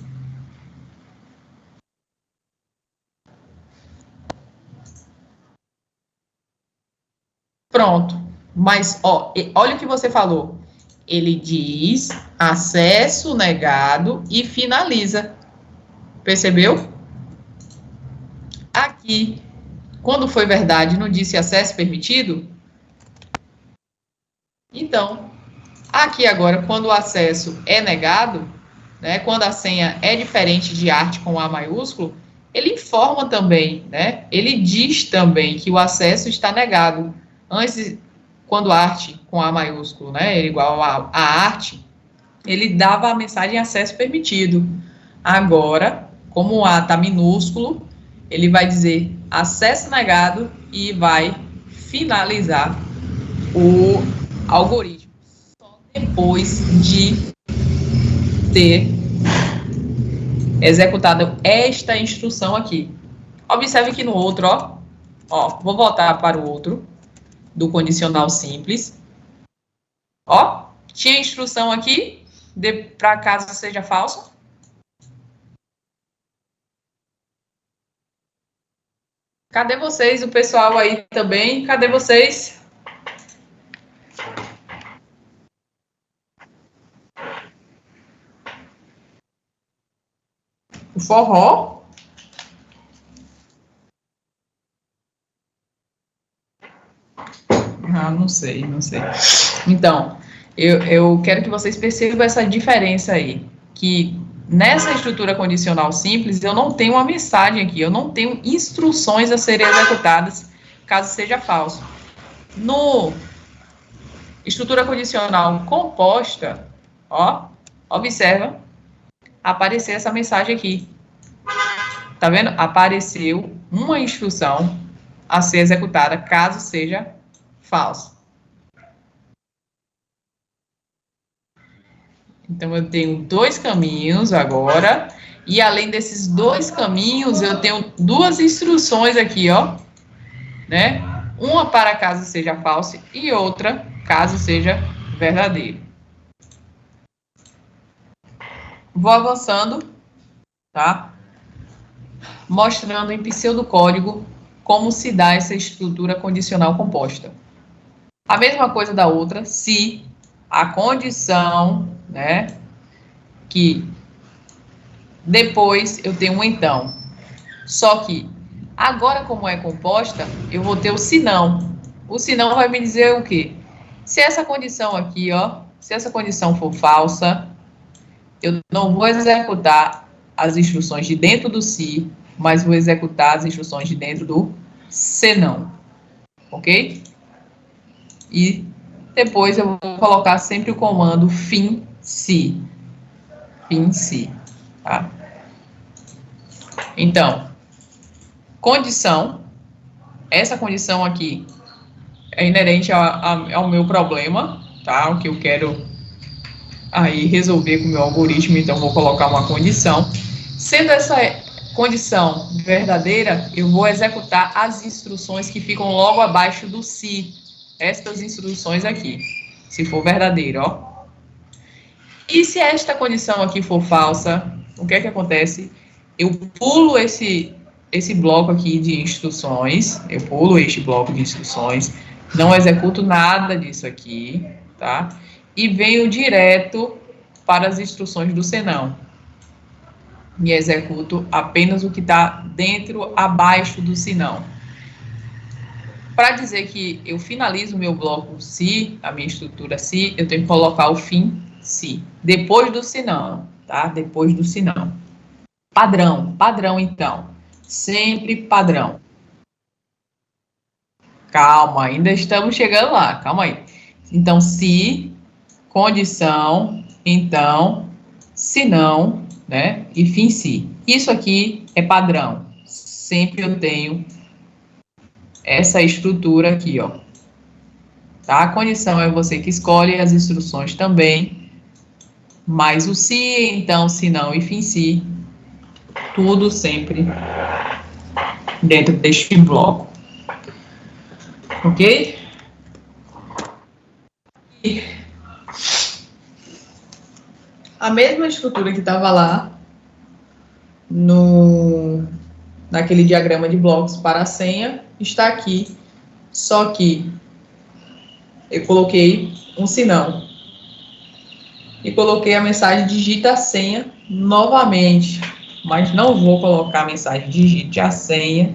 Pronto. Mas, ó, olha o que você falou. Ele diz acesso negado e finaliza. Percebeu? Aqui, quando foi verdade, não disse acesso permitido? Então, aqui agora, quando o acesso é negado, né, quando a senha é diferente de arte com A maiúsculo, ele informa também, né? Ele diz também que o acesso está negado. Antes, quando arte com A maiúsculo, né, é igual a arte, ele dava a mensagem acesso permitido. Agora, como o A está minúsculo, ele vai dizer acesso negado e vai finalizar o algoritmo. Só depois de ter executado esta instrução aqui. Observe que no outro, vou voltar para o outro, do condicional simples. Ó, tinha instrução aqui, para caso seja falso. Cadê vocês? O pessoal aí também, cadê vocês? O forró? Ah, não sei. Então, eu quero que vocês percebam essa diferença aí, que nessa estrutura condicional simples, eu não tenho uma mensagem aqui, eu não tenho instruções a serem executadas, caso seja falso. No estrutura condicional composta, ó, observa, aparecer essa mensagem aqui. Tá vendo? Apareceu uma instrução a ser executada, caso seja falso. Então, eu tenho dois caminhos agora, e além desses dois caminhos, eu tenho duas instruções aqui, ó, né? Uma para caso seja falso e outra caso seja verdadeiro. Vou avançando, tá? Mostrando em pseudocódigo como se dá essa estrutura condicional composta. A mesma coisa da outra, se a condição, né, que depois eu tenho um então. Só que agora, como é composta, eu vou ter o senão. O senão vai me dizer o quê? Se essa condição aqui, ó, se essa condição for falsa, eu não vou executar as instruções de dentro do se, mas vou executar as instruções de dentro do senão. Ok? E depois eu vou colocar sempre o comando fim se. Fim se. Tá? Então, condição. Essa condição aqui é inerente ao meu problema, tá? O que eu quero aí resolver com o meu algoritmo, então vou colocar uma condição. Sendo essa condição verdadeira, eu vou executar as instruções que ficam logo abaixo do se. Estas instruções aqui, se for verdadeiro, ó. E se esta condição aqui for falsa, o que é que acontece? Eu pulo esse bloco aqui de instruções, eu pulo este bloco de instruções, não executo nada disso aqui, tá? E venho direto para as instruções do senão. E executo apenas o que está dentro, abaixo do senão. Para dizer que eu finalizo o meu bloco se, a minha estrutura se, eu tenho que colocar o fim se. Depois do senão, tá? Depois do senão. Padrão então. Sempre padrão. Calma, ainda estamos chegando lá, calma aí. Então, se, condição, então, se não, né? E fim se. Isso aqui é padrão. Sempre eu tenho essa estrutura aqui, ó. tá? A condição é você que escolhe, as instruções também, mas o se, então, se não e fim se, tudo sempre dentro deste bloco, ok? E a mesma estrutura que estava lá naquele diagrama de blocos para a senha está aqui, só que eu coloquei um senão e coloquei a mensagem digita a senha novamente, mas não vou colocar a mensagem digite a senha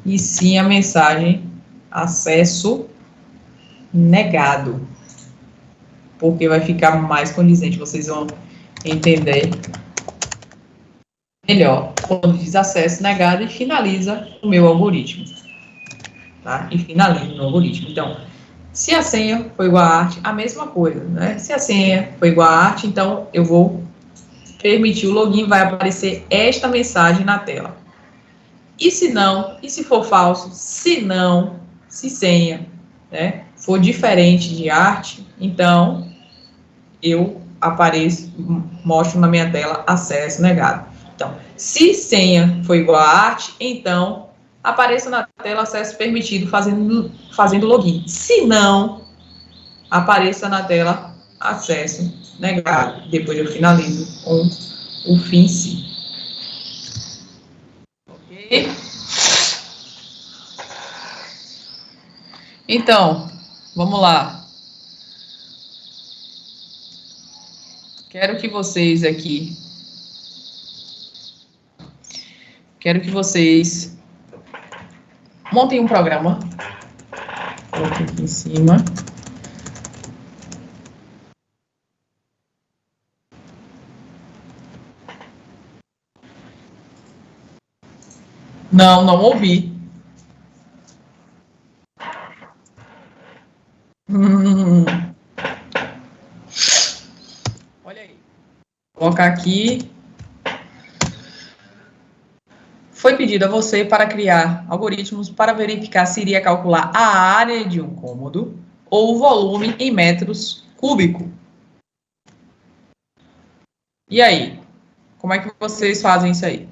e sim a mensagem acesso negado, porque vai ficar mais condizente, vocês vão entender melhor quando diz acesso negado e finaliza o meu algoritmo, tá? E finaliza o meu algoritmo. Então, se a senha for igual a arte, a mesma coisa, né? Se a senha for igual a arte, então eu vou permitir o login, vai aparecer esta mensagem na tela. E se não, e se for falso, se não, se senha, né, for diferente de arte, então eu apareço, mostro na minha tela acesso negado. Então, se senha for igual a arte, então apareça na tela acesso permitido fazendo login. Se não, apareça na tela acesso negado. Depois eu finalizo com o fim sim. Ok? Então, vamos lá. Quero que vocês montem um programa. Coloquei aqui em cima. Não, não ouvi. Olha aí. Vou colocar aqui. Foi pedido a você para criar algoritmos para verificar se iria calcular a área de um cômodo ou o volume em metros cúbicos. E aí? Como é que vocês fazem isso aí?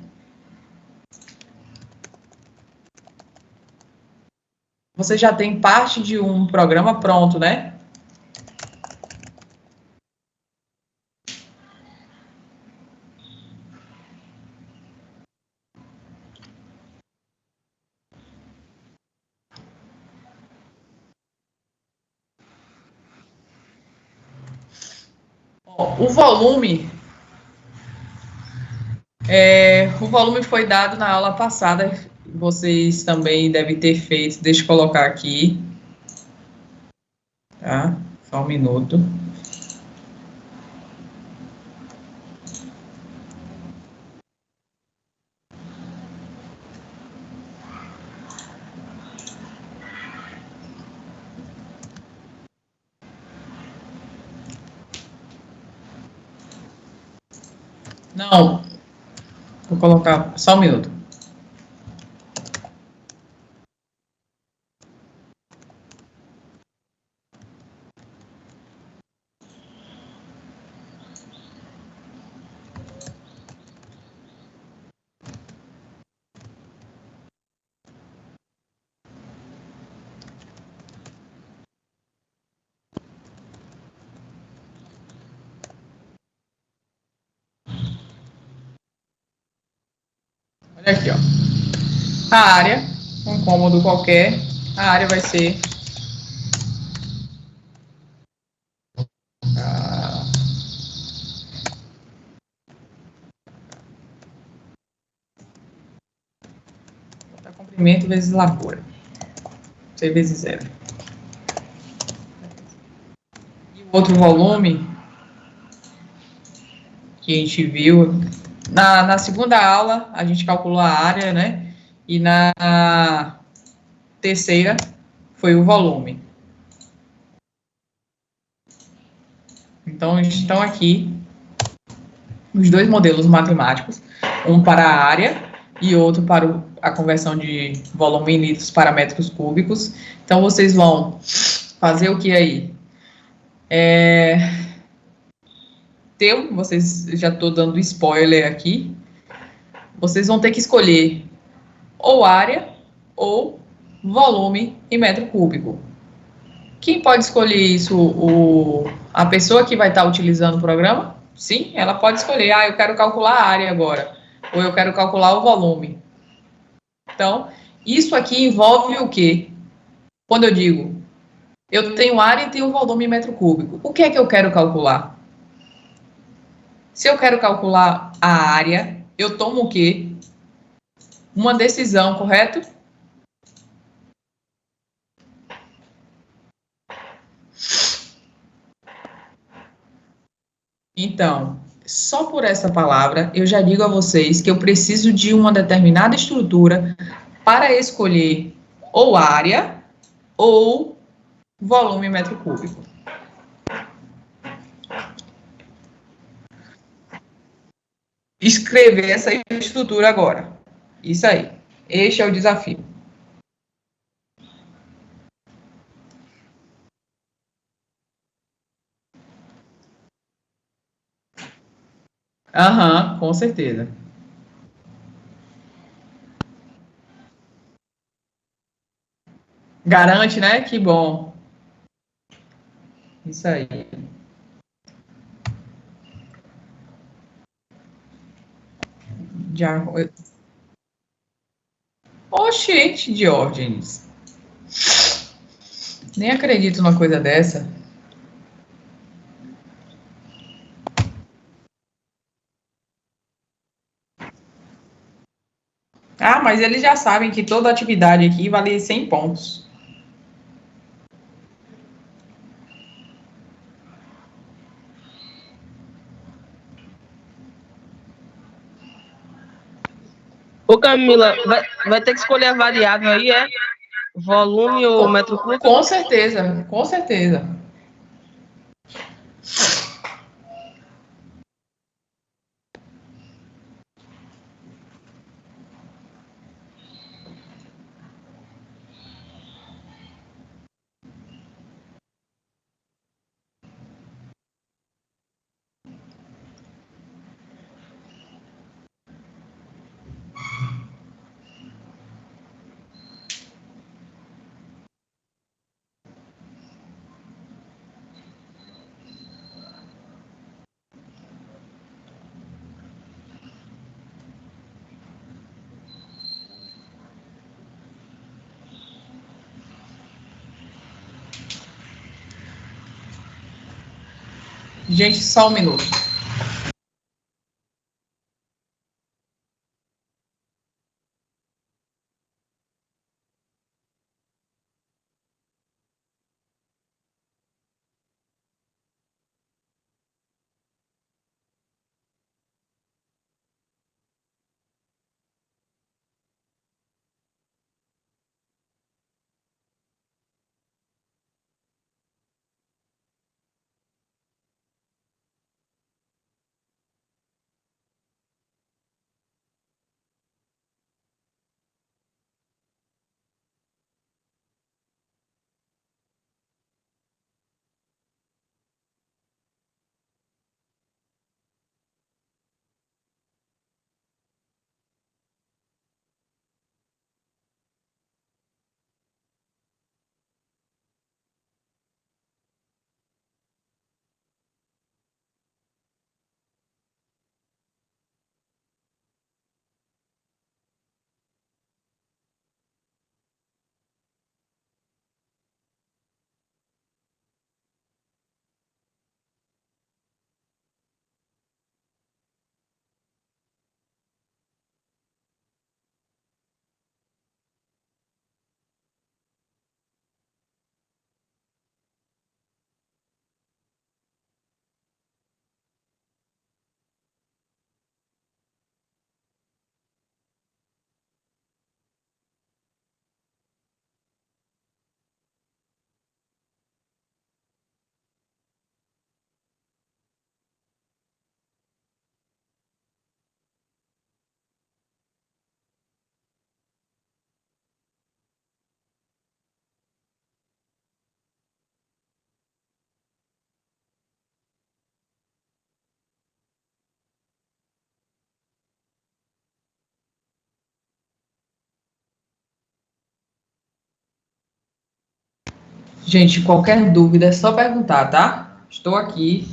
Você já tem parte de um programa pronto, né? O volume foi dado na aula passada, vocês também devem ter feito, deixa eu colocar aqui, tá? Só um minuto. Não, vou colocar só um minuto. Olha aqui, ó. A área, um cômodo qualquer, a área vai ser comprimento vezes largura, C vezes zero. E o outro volume que a gente viu na segunda aula, a gente calculou a área, né? E na terceira foi o volume. Então, estão aqui os dois modelos matemáticos, um para a área e outro para a conversão de volume em litros para metros cúbicos. Então, vocês vão fazer o que aí? Vocês, já estou dando spoiler aqui, vocês vão ter que escolher ou área ou volume em metro cúbico. Quem pode escolher isso? A pessoa que vai estar utilizando o programa? Sim, ela pode escolher. Ah, eu quero calcular a área agora. Ou eu quero calcular o volume. Então, isso aqui envolve o quê? Quando eu digo, eu tenho área e tenho volume em metro cúbico. O que é que eu quero calcular? Se eu quero calcular a área, eu tomo o quê? Uma decisão, correto? Então, só por essa palavra, eu já digo a vocês que eu preciso de uma determinada estrutura para escolher ou área ou volume metro cúbico. Escrever essa estrutura agora. Isso aí. Este é o desafio. Aham, com certeza. Garante, né? Que bom. Isso aí. Já... Oxente, Diógenes. Nem acredito numa coisa dessa. Ah, mas eles já sabem que toda atividade aqui vale 100 pontos. Ô Camila, vai ter que escolher a variável aí, é? Volume ou metro cúbico? Com certeza, com certeza. Gente, só um minuto. Gente, qualquer dúvida é só perguntar, tá? Estou aqui.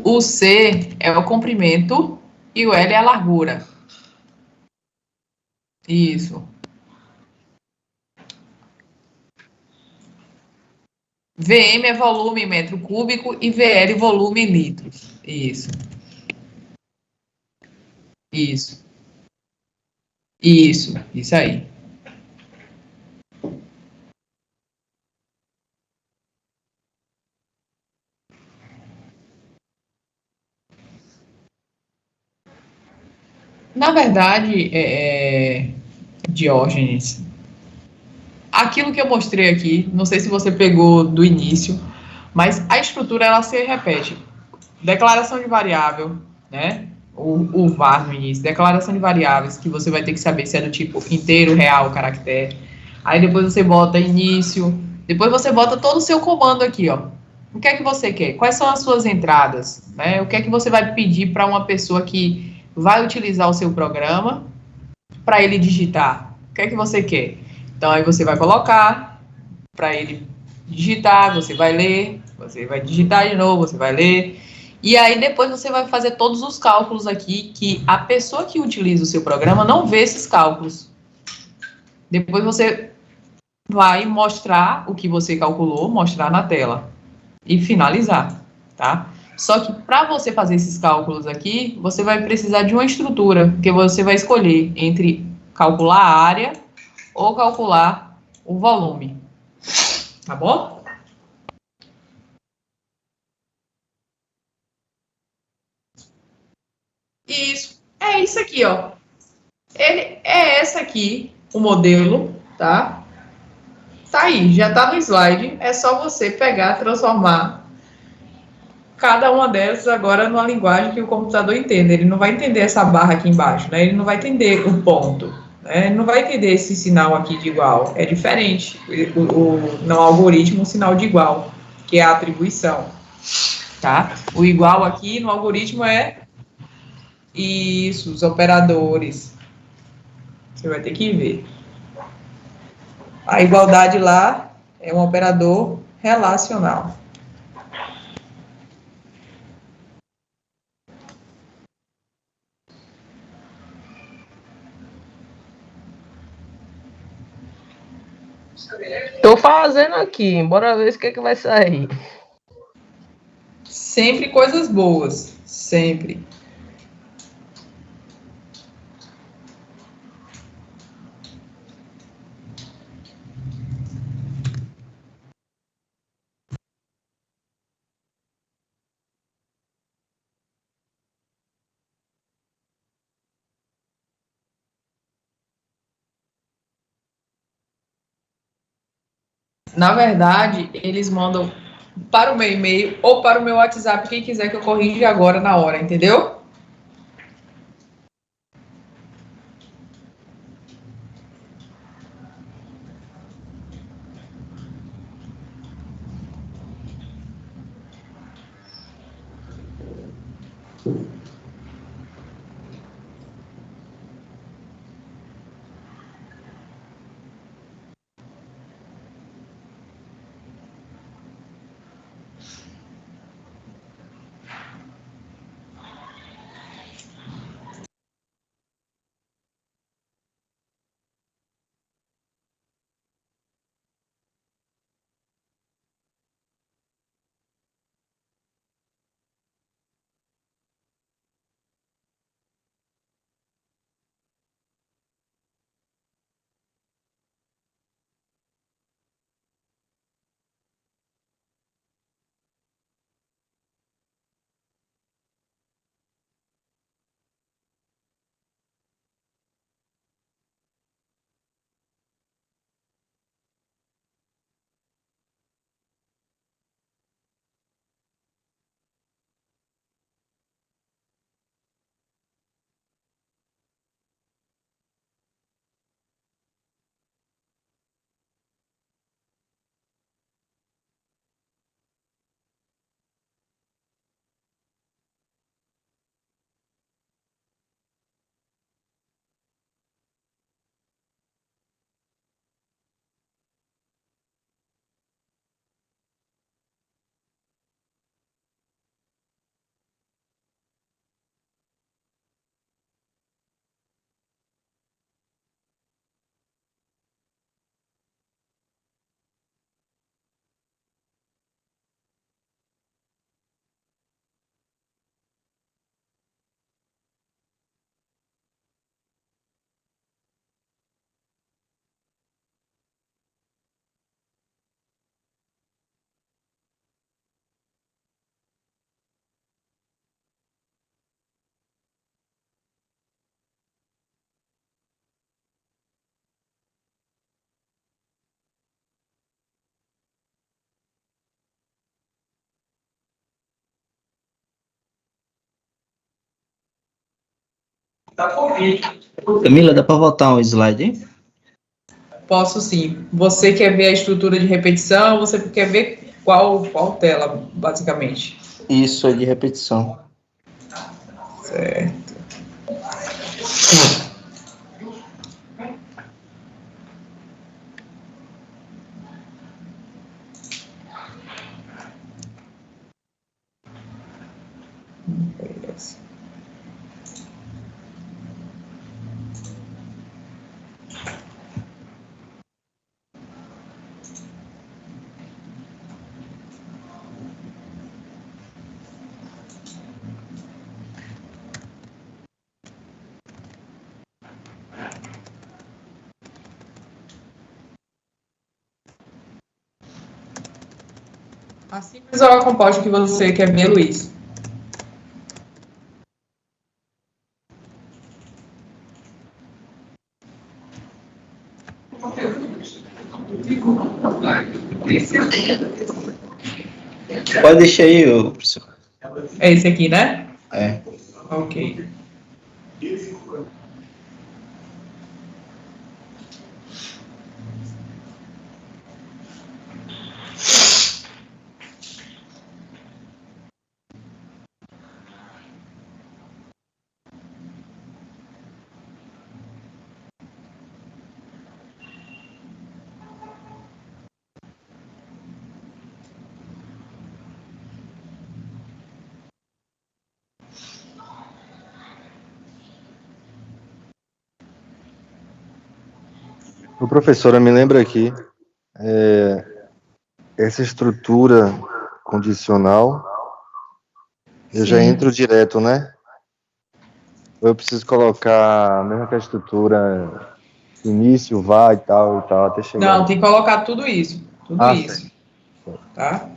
O C é o comprimento e o L é a largura. Isso. VM é volume em metro cúbico e VL volume em litros. Isso, isso, isso aí. Na verdade, Diógenes, aquilo que eu mostrei aqui, não sei se você pegou do início, mas a estrutura ela se repete. Declaração de variável, né? O var no início, declaração de variáveis, que você vai ter que saber se é do tipo inteiro, real, caractere. Aí depois você bota início, depois você bota todo o seu comando aqui, ó. O que é que você quer? Quais são as suas entradas? Né? O que é que você vai pedir para uma pessoa que vai utilizar o seu programa para ele digitar? O que é que você quer? Então aí você vai colocar para ele digitar, você vai ler, você vai digitar de novo, você vai ler. E aí depois você vai fazer todos os cálculos aqui que a pessoa que utiliza o seu programa não vê esses cálculos. Depois você vai mostrar o que você calculou, mostrar na tela e finalizar, tá? Só que para você fazer esses cálculos aqui, você vai precisar de uma estrutura, que você vai escolher entre calcular a área ou calcular o volume, tá bom? Isso. É isso aqui, ó. Ele é essa aqui, o modelo, tá? Tá aí, já tá no slide. É só você pegar, transformar cada uma dessas agora numa linguagem que o computador entenda. Ele não vai entender essa barra aqui embaixo, né? Ele não vai entender o ponto, né? Ele não vai entender esse sinal aqui de igual. É diferente. No algoritmo, o sinal de igual, que é a atribuição, tá? O igual aqui no algoritmo é isso, os operadores. Você vai ter que ver. A igualdade lá é um operador relacional. Tô fazendo aqui, bora ver o que é que vai sair. Sempre coisas boas, sempre. Na verdade, eles mandam para o meu e-mail ou para o meu WhatsApp, quem quiser que eu corrija agora na hora, entendeu? Camila, dá para voltar um slide, hein? Posso sim. Você quer ver a estrutura de repetição? Você quer ver qual tela, basicamente? Isso é de repetição. Certo. Beleza. A simples ou a composta que você quer ver, Luiz? Pode deixar aí, professor. É esse aqui, né? É. Ok. O professora me lembra aqui, essa estrutura condicional, eu já Sim. entro direto, né? Eu preciso colocar, mesmo que a estrutura, início, vai e tal, até chegar Não, aí. tem que colocar tudo isso. Tudo isso. Certo. Tá?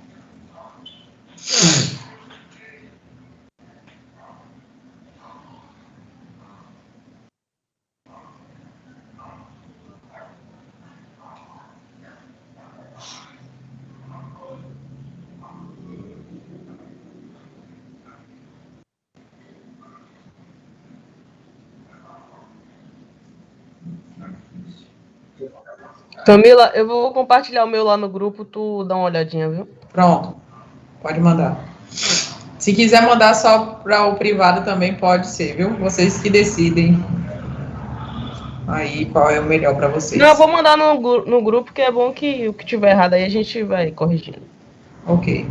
Camila, eu vou compartilhar o meu lá no grupo, tu dá uma olhadinha, viu? Pronto. Pode mandar. Se quiser mandar só para o privado também pode ser, viu? Vocês que decidem aí qual é o melhor para Não, eu vocês. vou mandar no grupo, que é bom que o que tiver errado aí a gente vai corrigindo. Ok.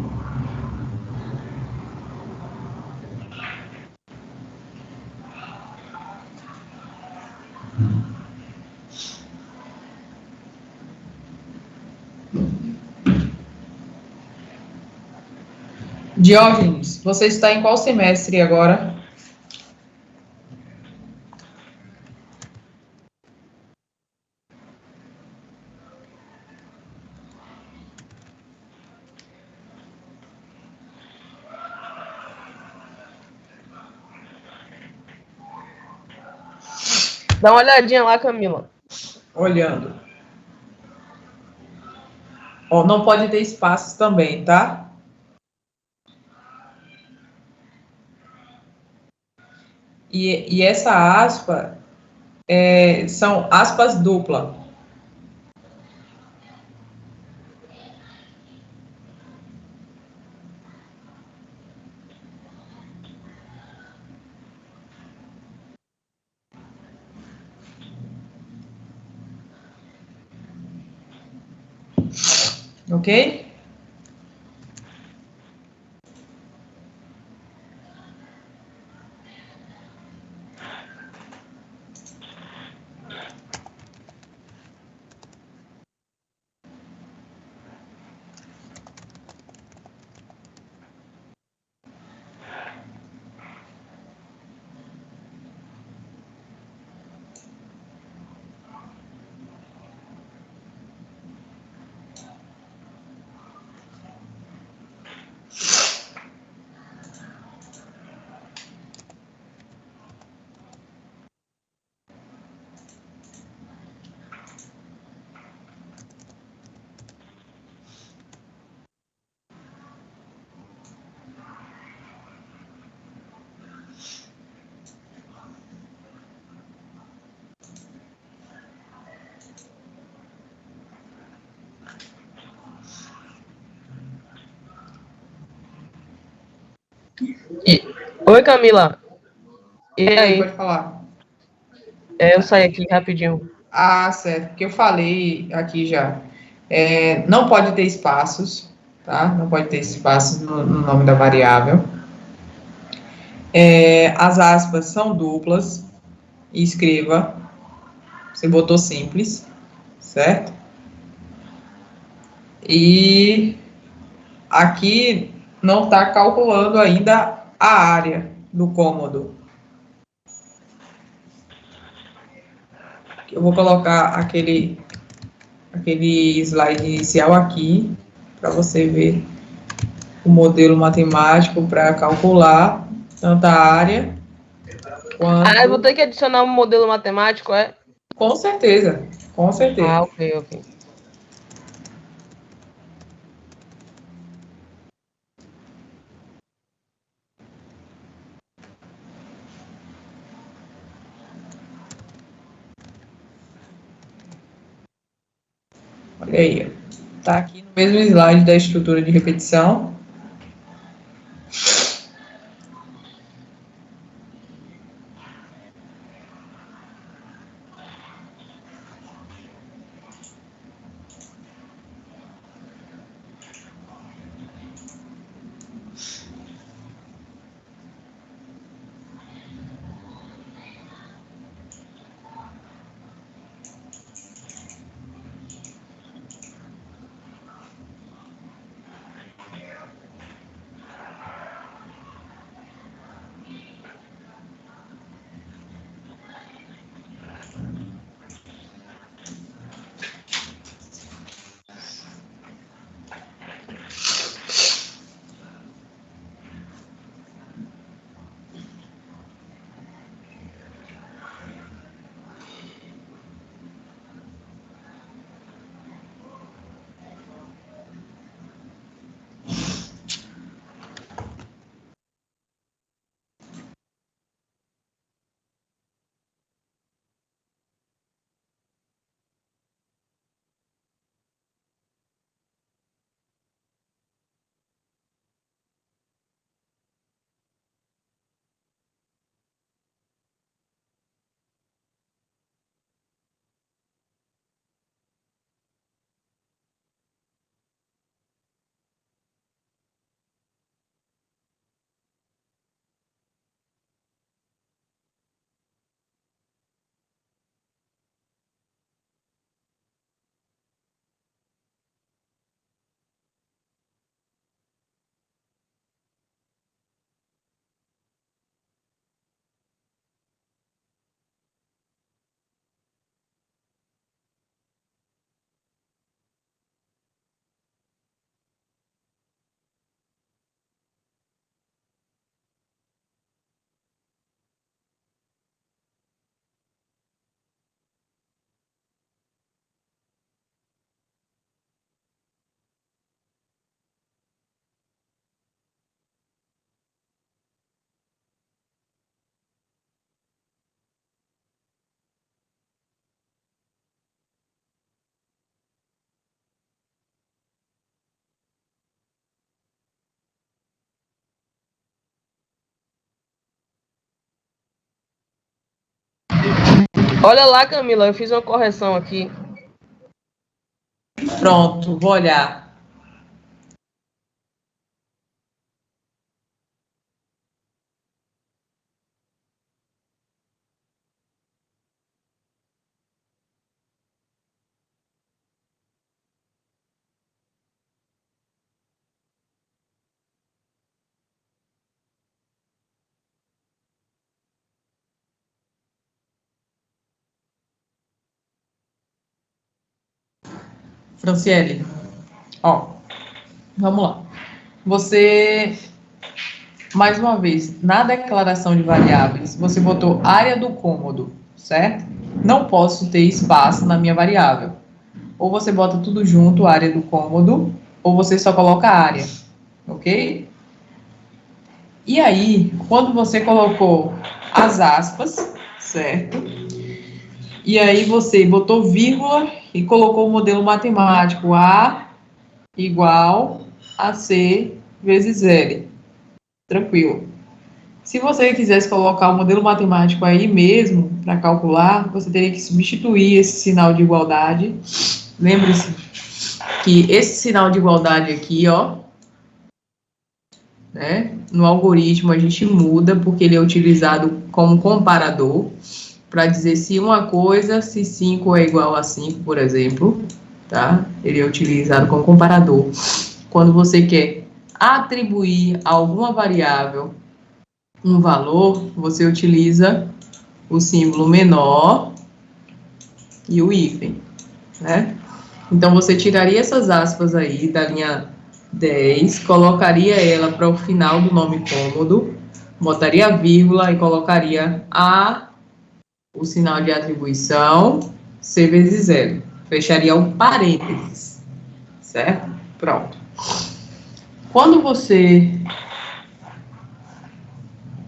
Diógenes, você está em qual semestre agora? Dá uma olhadinha lá, Camila. Olhando. Ó, não pode ter espaços também, tá? E essa aspa são aspas dupla. Ok? Oi, Camila. E E aí, aí? pode falar. Eu saí aqui rapidinho. Ah, certo, porque eu falei aqui já. Não pode ter espaços, tá? Não pode ter espaços no nome da variável. As aspas são duplas. Escreva. Você botou simples, certo? E aqui não está calculando ainda a área do cômodo. Eu vou colocar aquele slide inicial aqui para você ver o modelo matemático para calcular tanto a área Ah, eu vou quanto. ter que adicionar um modelo matemático, é? Com certeza, com Ah, certeza. ok, ok. Olha aí, está aqui no mesmo slide da estrutura de repetição. Olha lá, Camila, eu fiz uma correção aqui. Pronto, vou olhar. Franciele, ó, vamos lá. Você, mais uma vez, na declaração de variáveis, você botou área do cômodo, certo? Não posso ter espaço na minha variável. Ou você bota tudo junto, área do cômodo, ou você só coloca área, ok? E aí, quando você colocou as aspas, certo? E aí você botou vírgula e colocou o modelo matemático A igual a C vezes L. Tranquilo. Se você quisesse colocar o modelo matemático aí mesmo para calcular, você teria que substituir esse sinal de igualdade. Lembre-se que esse sinal de igualdade aqui, ó, né, no algoritmo a gente muda porque ele é utilizado como comparador para dizer se uma coisa, se 5 é igual a 5, por exemplo, tá? Ele é utilizado como comparador. Quando você quer atribuir a alguma variável um valor, você utiliza o símbolo menor e o hífen, né? Então, você tiraria essas aspas aí da linha 10, colocaria ela para o final do nome cômodo, botaria a vírgula e colocaria o sinal de atribuição, C vezes L. Fecharia o parênteses, certo? Pronto. Quando você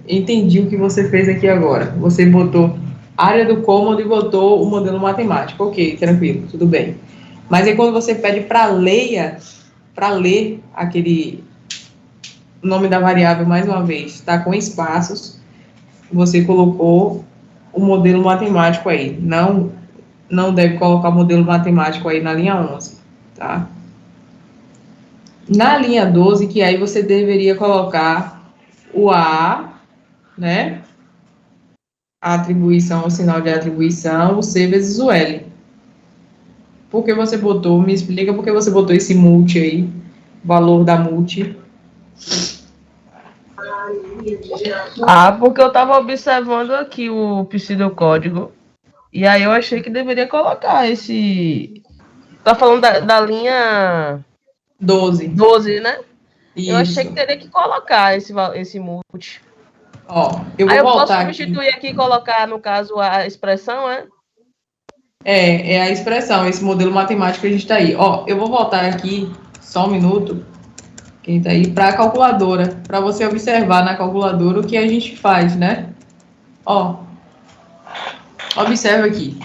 entendi o que você fez aqui agora. Você botou área do cômodo e botou o modelo matemático. Ok, tranquilo, tudo bem. Mas aí quando você pede para ler aquele nome da variável mais uma vez, está com espaços, você colocou o modelo matemático aí. Não deve colocar o modelo matemático aí na linha 11, tá? Na linha 12, que aí você deveria colocar o A, né? A atribuição, o sinal de atribuição, o C vezes o L. Por que você botou, me explica por que você botou esse multi aí, valor da multi. Porque eu tava observando aqui o pseudocódigo. E aí eu achei que deveria colocar esse. Tá falando da linha 12. 12, né? Eu achei que Isso. teria que colocar esse multi. Ó, eu Aí vou eu posso voltar aqui. substituir aqui e colocar, no caso, a expressão, é? É a expressão, esse modelo matemático que a gente tá aí. Ó, eu vou voltar aqui, só um minuto, quem tá aí, para a calculadora, para você observar na calculadora o que a gente faz, né? Ó, observa aqui.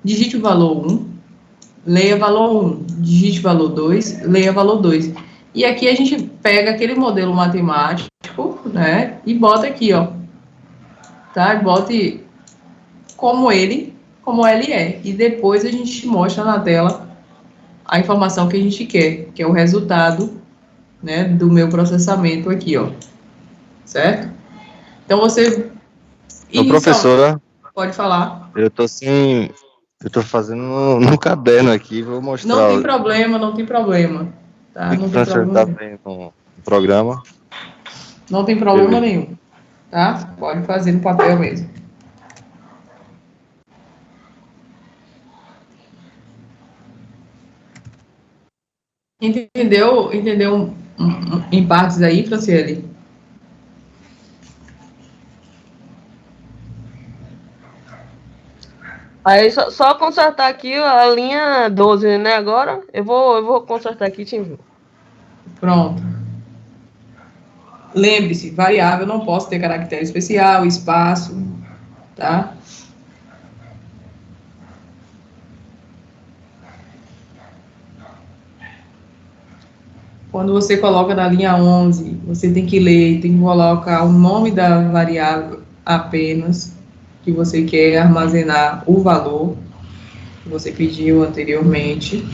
Digite o valor 1, leia valor 1, digite valor 2, leia valor 2. E aqui a gente pega aquele modelo matemático, né, e bota aqui, ó, tá? Bote como ele é. E depois a gente mostra na tela a informação que a gente quer, que é o resultado, né, do meu processamento aqui, ó, certo? Então, você, Ô, inicialmente, professora, pode falar. eu tô sem. Eu tô fazendo no caderno aqui, vou Não mostrar tem o problema, não tem problema, tá? que Não o tem professor problema tá nenhum. vendo no programa. Não tem problema Beleza. nenhum, tá? Pode fazer no papel mesmo. Entendeu em partes aí, Franciele? Aí só consertar aqui a linha 12, né? Agora eu vou consertar aqui e te envio. Pronto. Lembre-se, variável não posso ter caractere especial, espaço, tá? Quando você coloca na linha 11, você tem que ler, tem que colocar o nome da variável apenas, que você quer armazenar o valor que você pediu anteriormente.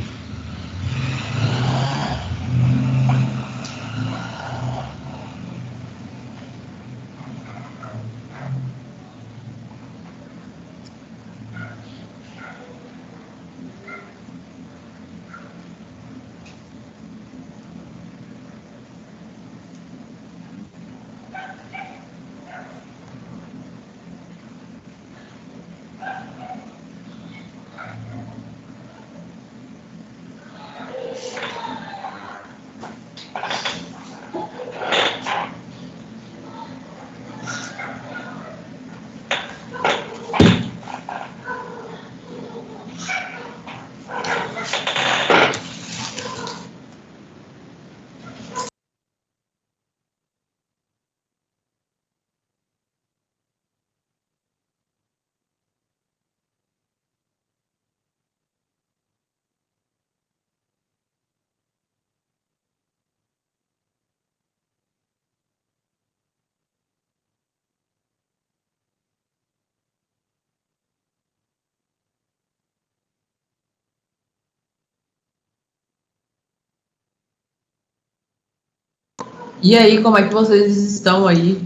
E aí, como é que vocês estão aí?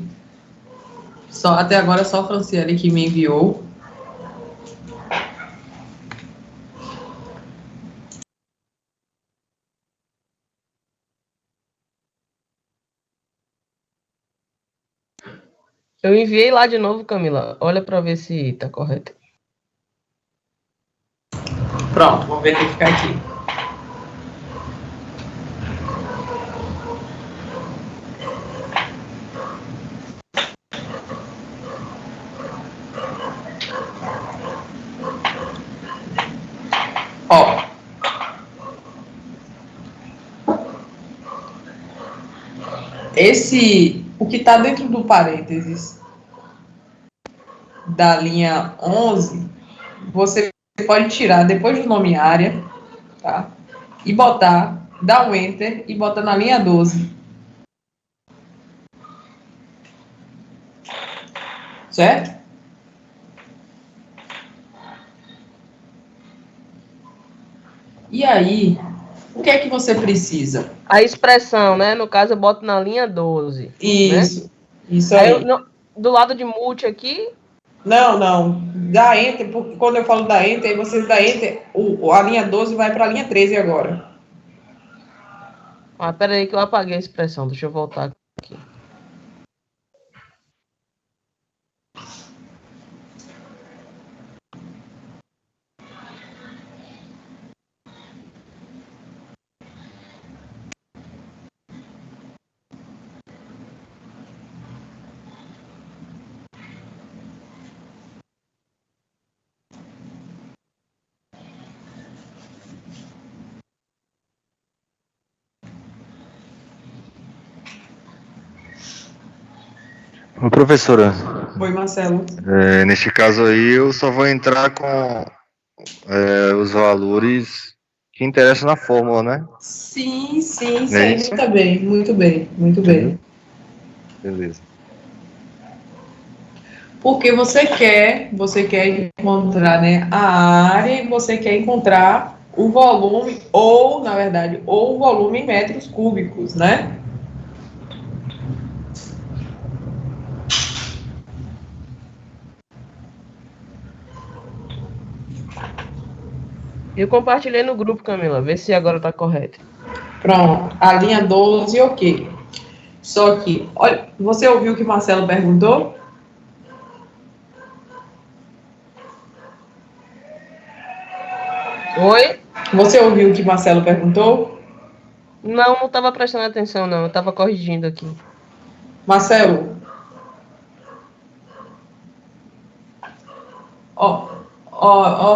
Até agora só a Franciele que me enviou. Eu enviei lá de novo, Camila. Olha para ver se tá correto. Pronto, vamos verificar aqui. Ó. O que está dentro do parênteses da linha 11, você pode tirar depois do nome área, tá? E dar um enter e botar na linha 12. Certo? E aí, o que é que você precisa? A expressão, né? No caso, eu boto na linha 12. Isso, né? Isso Aí aí. Do lado de multi aqui. Não. Dá enter, porque quando eu falo da enter, aí vocês dá enter, a linha 12 vai para a linha 13 agora. Ah, pera aí que eu apaguei a expressão. Deixa eu voltar aqui. Ô, professora, Oi, Marcelo. neste caso aí eu só vou entrar com os valores que interessam na fórmula, né? Sim, isso Não é aí isso? tá bem, muito bem, muito bem. Beleza. Porque você quer encontrar, né, a área e você quer encontrar o volume, ou, na verdade, ou o volume em metros cúbicos, né? Eu compartilhei no grupo, Camila. Vê se agora tá correto. Pronto, a linha 12, ok. Só que, olha, você ouviu o que o Marcelo perguntou? Oi? Você ouviu o que o Marcelo perguntou? Não tava prestando atenção, não. Eu tava corrigindo aqui. Marcelo,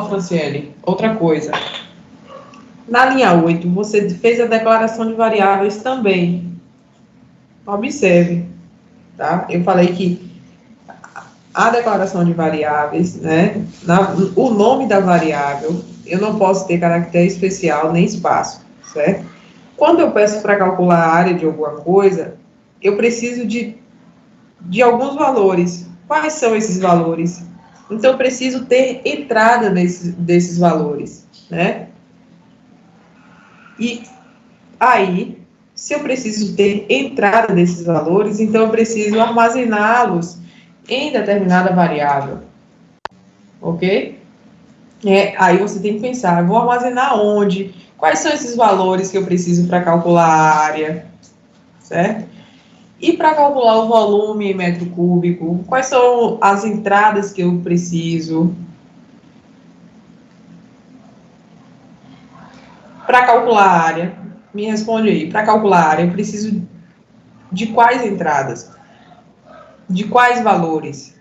Franciele, outra coisa. Na linha 8, você fez a declaração de variáveis também. Observe, tá? Eu falei que a declaração de variáveis, né? O nome da variável, eu não posso ter caractere especial nem espaço, certo? Quando eu peço para calcular a área de alguma coisa, eu preciso de alguns valores. Quais são esses valores? Então, eu preciso ter entrada desses valores, né? E aí, se eu preciso ter entrada desses valores, então eu preciso armazená-los em determinada variável, ok? Aí você tem que pensar, vou armazenar onde? Quais são esses valores que eu preciso para calcular a área, certo? E para calcular o volume em metro cúbico, quais são as entradas que eu preciso? Para calcular a área, me responde aí, para calcular a área, eu preciso de quais entradas? De quais valores?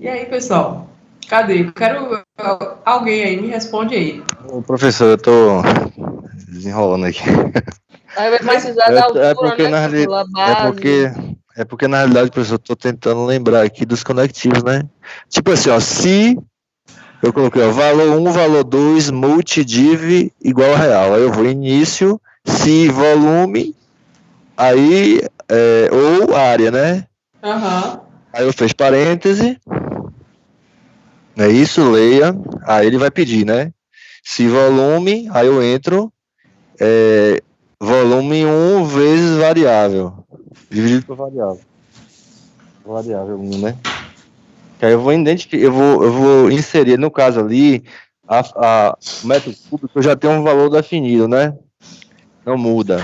E aí, pessoal? Cadê? Quero alguém aí, me responde aí. Ô, professor, eu tô desenrolando aqui. Aí vai Mas precisar da altura, porque né? na Calcular realidade, base. é porque na realidade, professor, eu tô tentando lembrar aqui dos conectivos, né? Tipo assim, ó, se eu coloquei, ó, valor 1, valor 2, multidiv igual a real. Aí eu vou início, se volume, aí, ou área, né? aham. Aí eu fecho parêntese, é isso, leia. Aí ele vai pedir, né? Se volume, aí eu entro, volume 1 vezes variável, dividido por variável. Variável 1, né? Que aí eu vou identificar, eu vou inserir, no caso ali, o método cúbico, eu já tenho um valor definido, né? Não muda.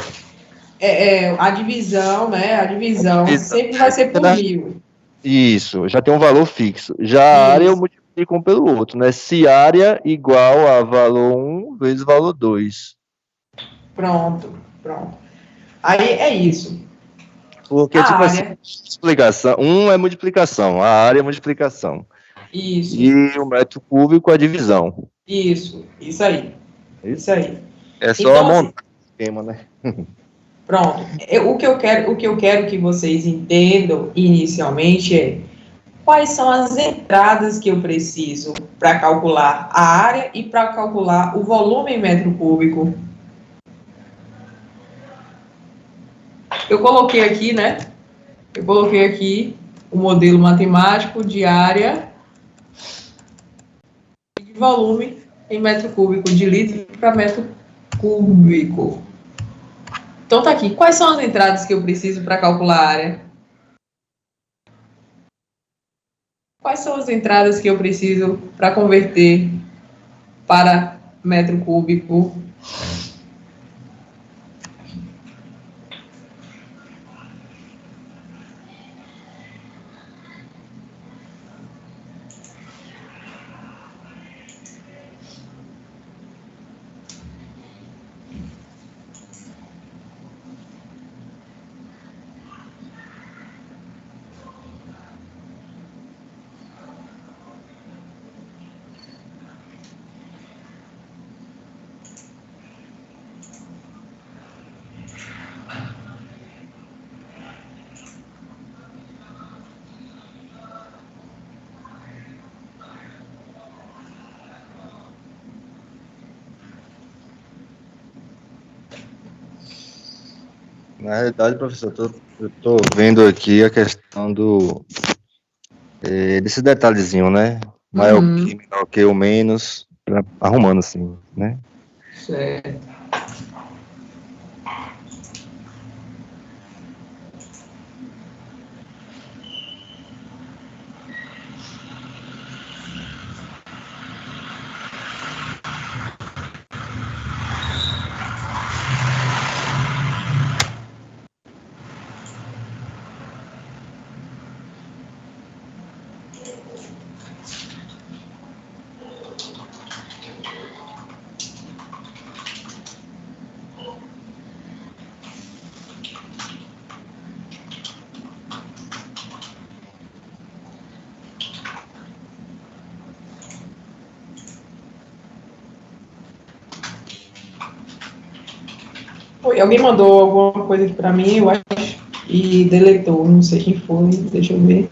A divisão, né? A divisão Beleza. sempre vai ser por 1000. Isso, já tem um valor fixo. Já a área eu Isso. multiplico um pelo outro, né? Se área igual a valor 1 vezes valor 2. Pronto, pronto. Aí é isso. Porque, A tipo assim, área, explicação, um é multiplicação, a área é multiplicação. isso, E o metro cúbico é divisão. isso aí, É isso? isso aí. É só Então, assim, montar o esquema, né? pronto. O que eu quero que vocês entendam inicialmente é quais são as entradas que eu preciso para calcular a área e para calcular o volume em metro cúbico. Eu coloquei aqui, né? Eu coloquei aqui o modelo matemático de área e de volume em metro cúbico, de litro para metro cúbico. Então tá aqui. Quais são as entradas que eu preciso para calcular a área? Quais são as entradas que eu preciso para converter para metro cúbico? Na realidade, professor, eu tô vendo aqui a questão desse detalhezinho, né? Maior que, Uhum, menor que ou menos, arrumando assim, né? certo. Oi, alguém mandou alguma coisa aqui para mim, eu acho, e deletou. Não sei quem foi. Deixa eu ver.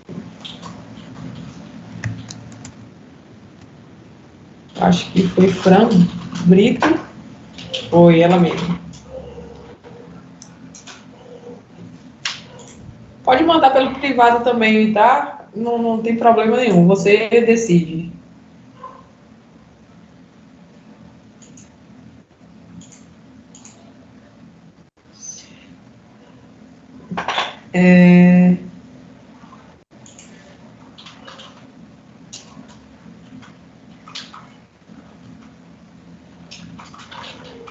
Acho que foi Fran Brito. Foi ela mesma. Pode mandar pelo privado também, tá? Não, não tem problema nenhum. Você decide. É...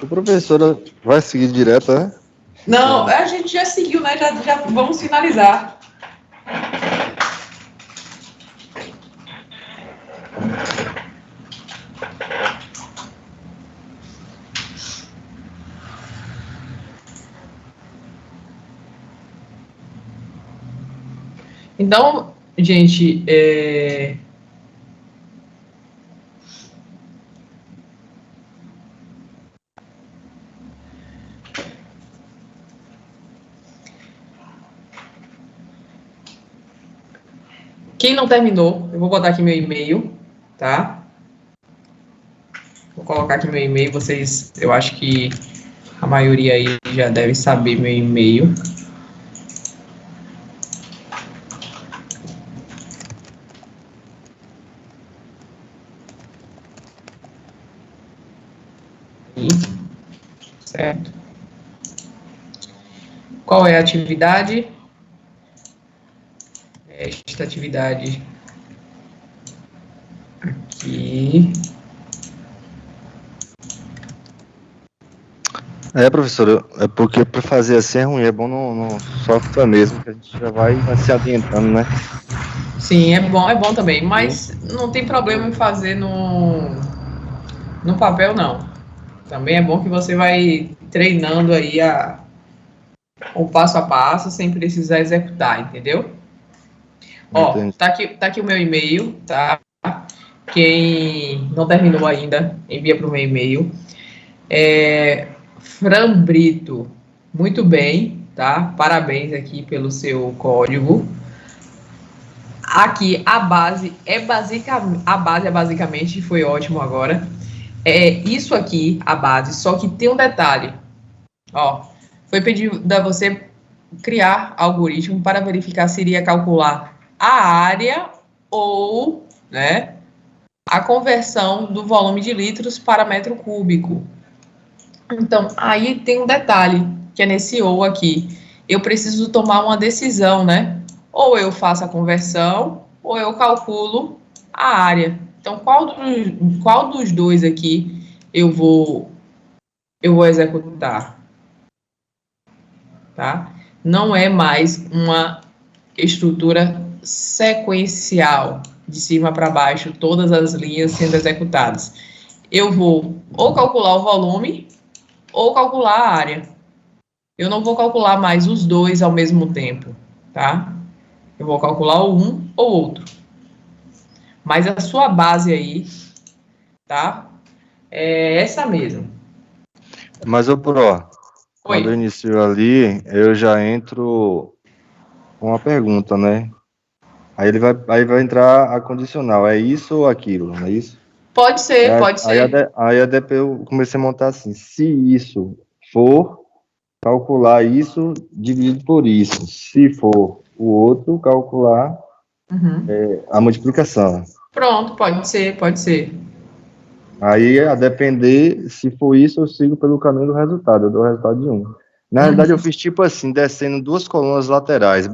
O professor vai seguir direto, né? Não, Então, a gente já seguiu, né? Já vamos finalizar. Então, gente, Quem não terminou, eu vou botar aqui meu e-mail, tá? Vou colocar aqui meu e-mail, vocês, eu acho que a maioria aí já deve saber meu e-mail. Certo? Qual é a atividade? Esta atividade aqui. Professor, é porque para fazer assim é ruim, é bom no software mesmo, que a gente já vai se adiantando, né? Sim, é bom também, mas não tem problema em fazer no papel, não. Também é bom que você vai treinando aí o passo a passo sem precisar executar, entendeu? Ó, Entendi. tá aqui o meu e-mail, tá? Quem não terminou ainda, envia para o meu e-mail. Fran Brito, muito bem, tá? Parabéns aqui pelo seu código. Aqui a base é basicamente foi ótimo agora. É isso aqui, a base, só que tem um detalhe. Ó, foi pedido a você criar algoritmo para verificar se iria calcular a área ou, né, a conversão do volume de litros para metro cúbico. Então, aí tem um detalhe, que é nesse ou aqui. Eu preciso tomar uma decisão, né? Ou eu faço a conversão, ou eu calculo a área. Então, qual dos dois aqui eu vou executar, tá? Não é mais uma estrutura sequencial, de cima para baixo, todas as linhas sendo executadas. Eu vou ou calcular o volume, ou calcular a área. Eu não vou calcular mais os dois ao mesmo tempo, tá? Eu vou calcular um ou outro. Mas a sua base aí, tá? É essa mesmo. Mas, Pro, quando eu Oi. inicio ali, eu já entro com uma pergunta, né? Aí vai entrar a condicional, é isso ou aquilo, não é isso? Pode ser, pode ser. Eu comecei a montar assim, se isso for, calcular isso dividido por isso. Se for o outro, calcular Uhum. a multiplicação. Pronto, pode ser, pode ser. Aí, a depender, se for isso, eu sigo pelo caminho do resultado, eu dou o resultado de um. Na realidade, eu Uhum. fiz tipo assim, descendo duas colunas laterais,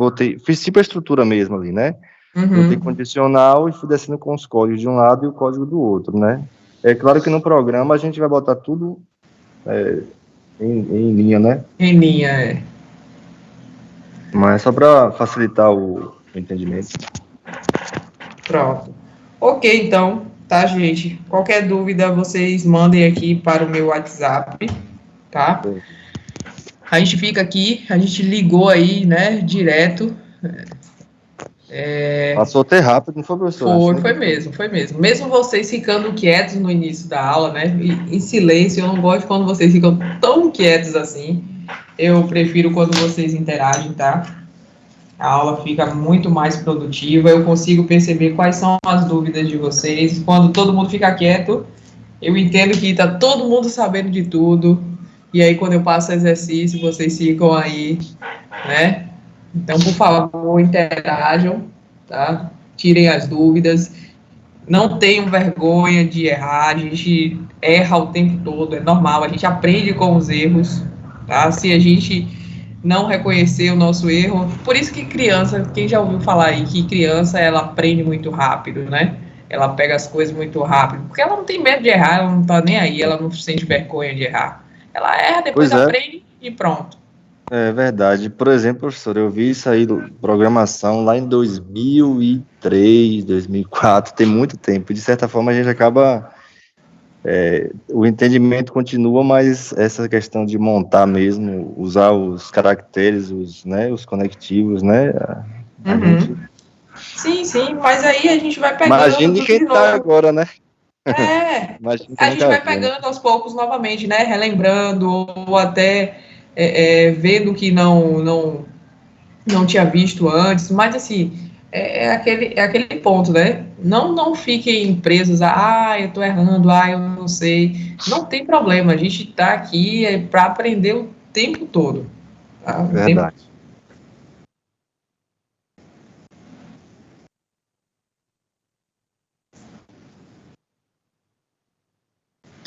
fiz tipo a estrutura mesmo ali, né? Botei Uhum. condicional e fui descendo com os códigos de um lado e o código do outro, né? É claro que no programa a gente vai botar tudo em linha, né? Em linha, é. Mas é só para facilitar o entendimento. Pronto. Ok, então, tá, gente? Qualquer dúvida, vocês mandem aqui para o meu WhatsApp, tá? A gente fica aqui, a gente ligou aí, né, direto. Passou até rápido, não foi, professor? Assim, Foi mesmo, foi mesmo. Mesmo vocês ficando quietos no início da aula, né, em silêncio, eu não gosto quando vocês ficam tão quietos assim. Eu prefiro quando vocês interagem, tá? A aula fica muito mais produtiva, eu consigo perceber quais são as dúvidas de vocês. Quando todo mundo fica quieto, eu entendo que está todo mundo sabendo de tudo. E aí, quando eu passo exercício, vocês ficam aí, né? Então, por favor, interajam, tá? Tirem as dúvidas. Não tenham vergonha de errar. A gente erra o tempo todo, é normal. A gente aprende com os erros, tá? Se a gente não reconhecer o nosso erro, por isso que criança, quem já ouviu falar aí que criança ela aprende muito rápido, né? Ela pega as coisas muito rápido, porque ela não tem medo de errar, ela não tá nem aí, ela não sente vergonha de errar. Ela erra, depois Pois é, aprende e pronto. é verdade. Por exemplo, professor, eu vi isso aí do programação lá em 2003, 2004, tem muito tempo. De certa forma, a gente acaba o entendimento continua, mas essa questão de montar mesmo, usar os caracteres, os conectivos, né? A gente. Uhum. Sim, sim, mas aí a gente vai pegando Imagine tudo quem de tá novo. agora, né? É, Imagine quem a gente nunca vai viu, né? pegando aos poucos novamente, né? Relembrando ou até vendo que não tinha visto antes, mas assim, é aquele ponto, né? Não fiquem presos a, eu tô errando, eu não sei. Não tem problema, a gente tá aqui para aprender o tempo todo. Tá? O tempo Verdade.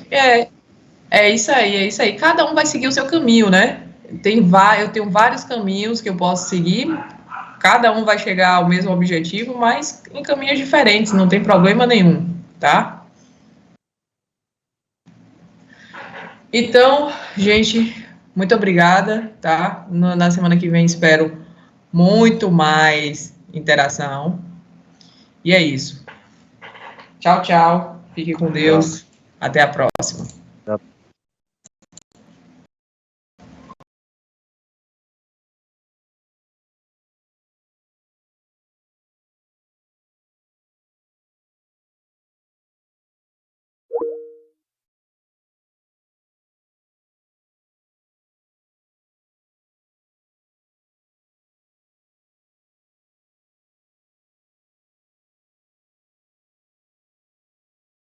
É, é isso aí, é isso aí. Cada um vai seguir o seu caminho, né? Eu tenho vários caminhos que eu posso seguir, cada um vai chegar ao mesmo objetivo, mas em caminhos diferentes, não tem problema nenhum, tá? Então, gente, muito obrigada, tá? Na semana que vem espero muito mais interação. E é isso. Tchau, tchau. Fique com Tchau. Deus. Até a próxima. Até a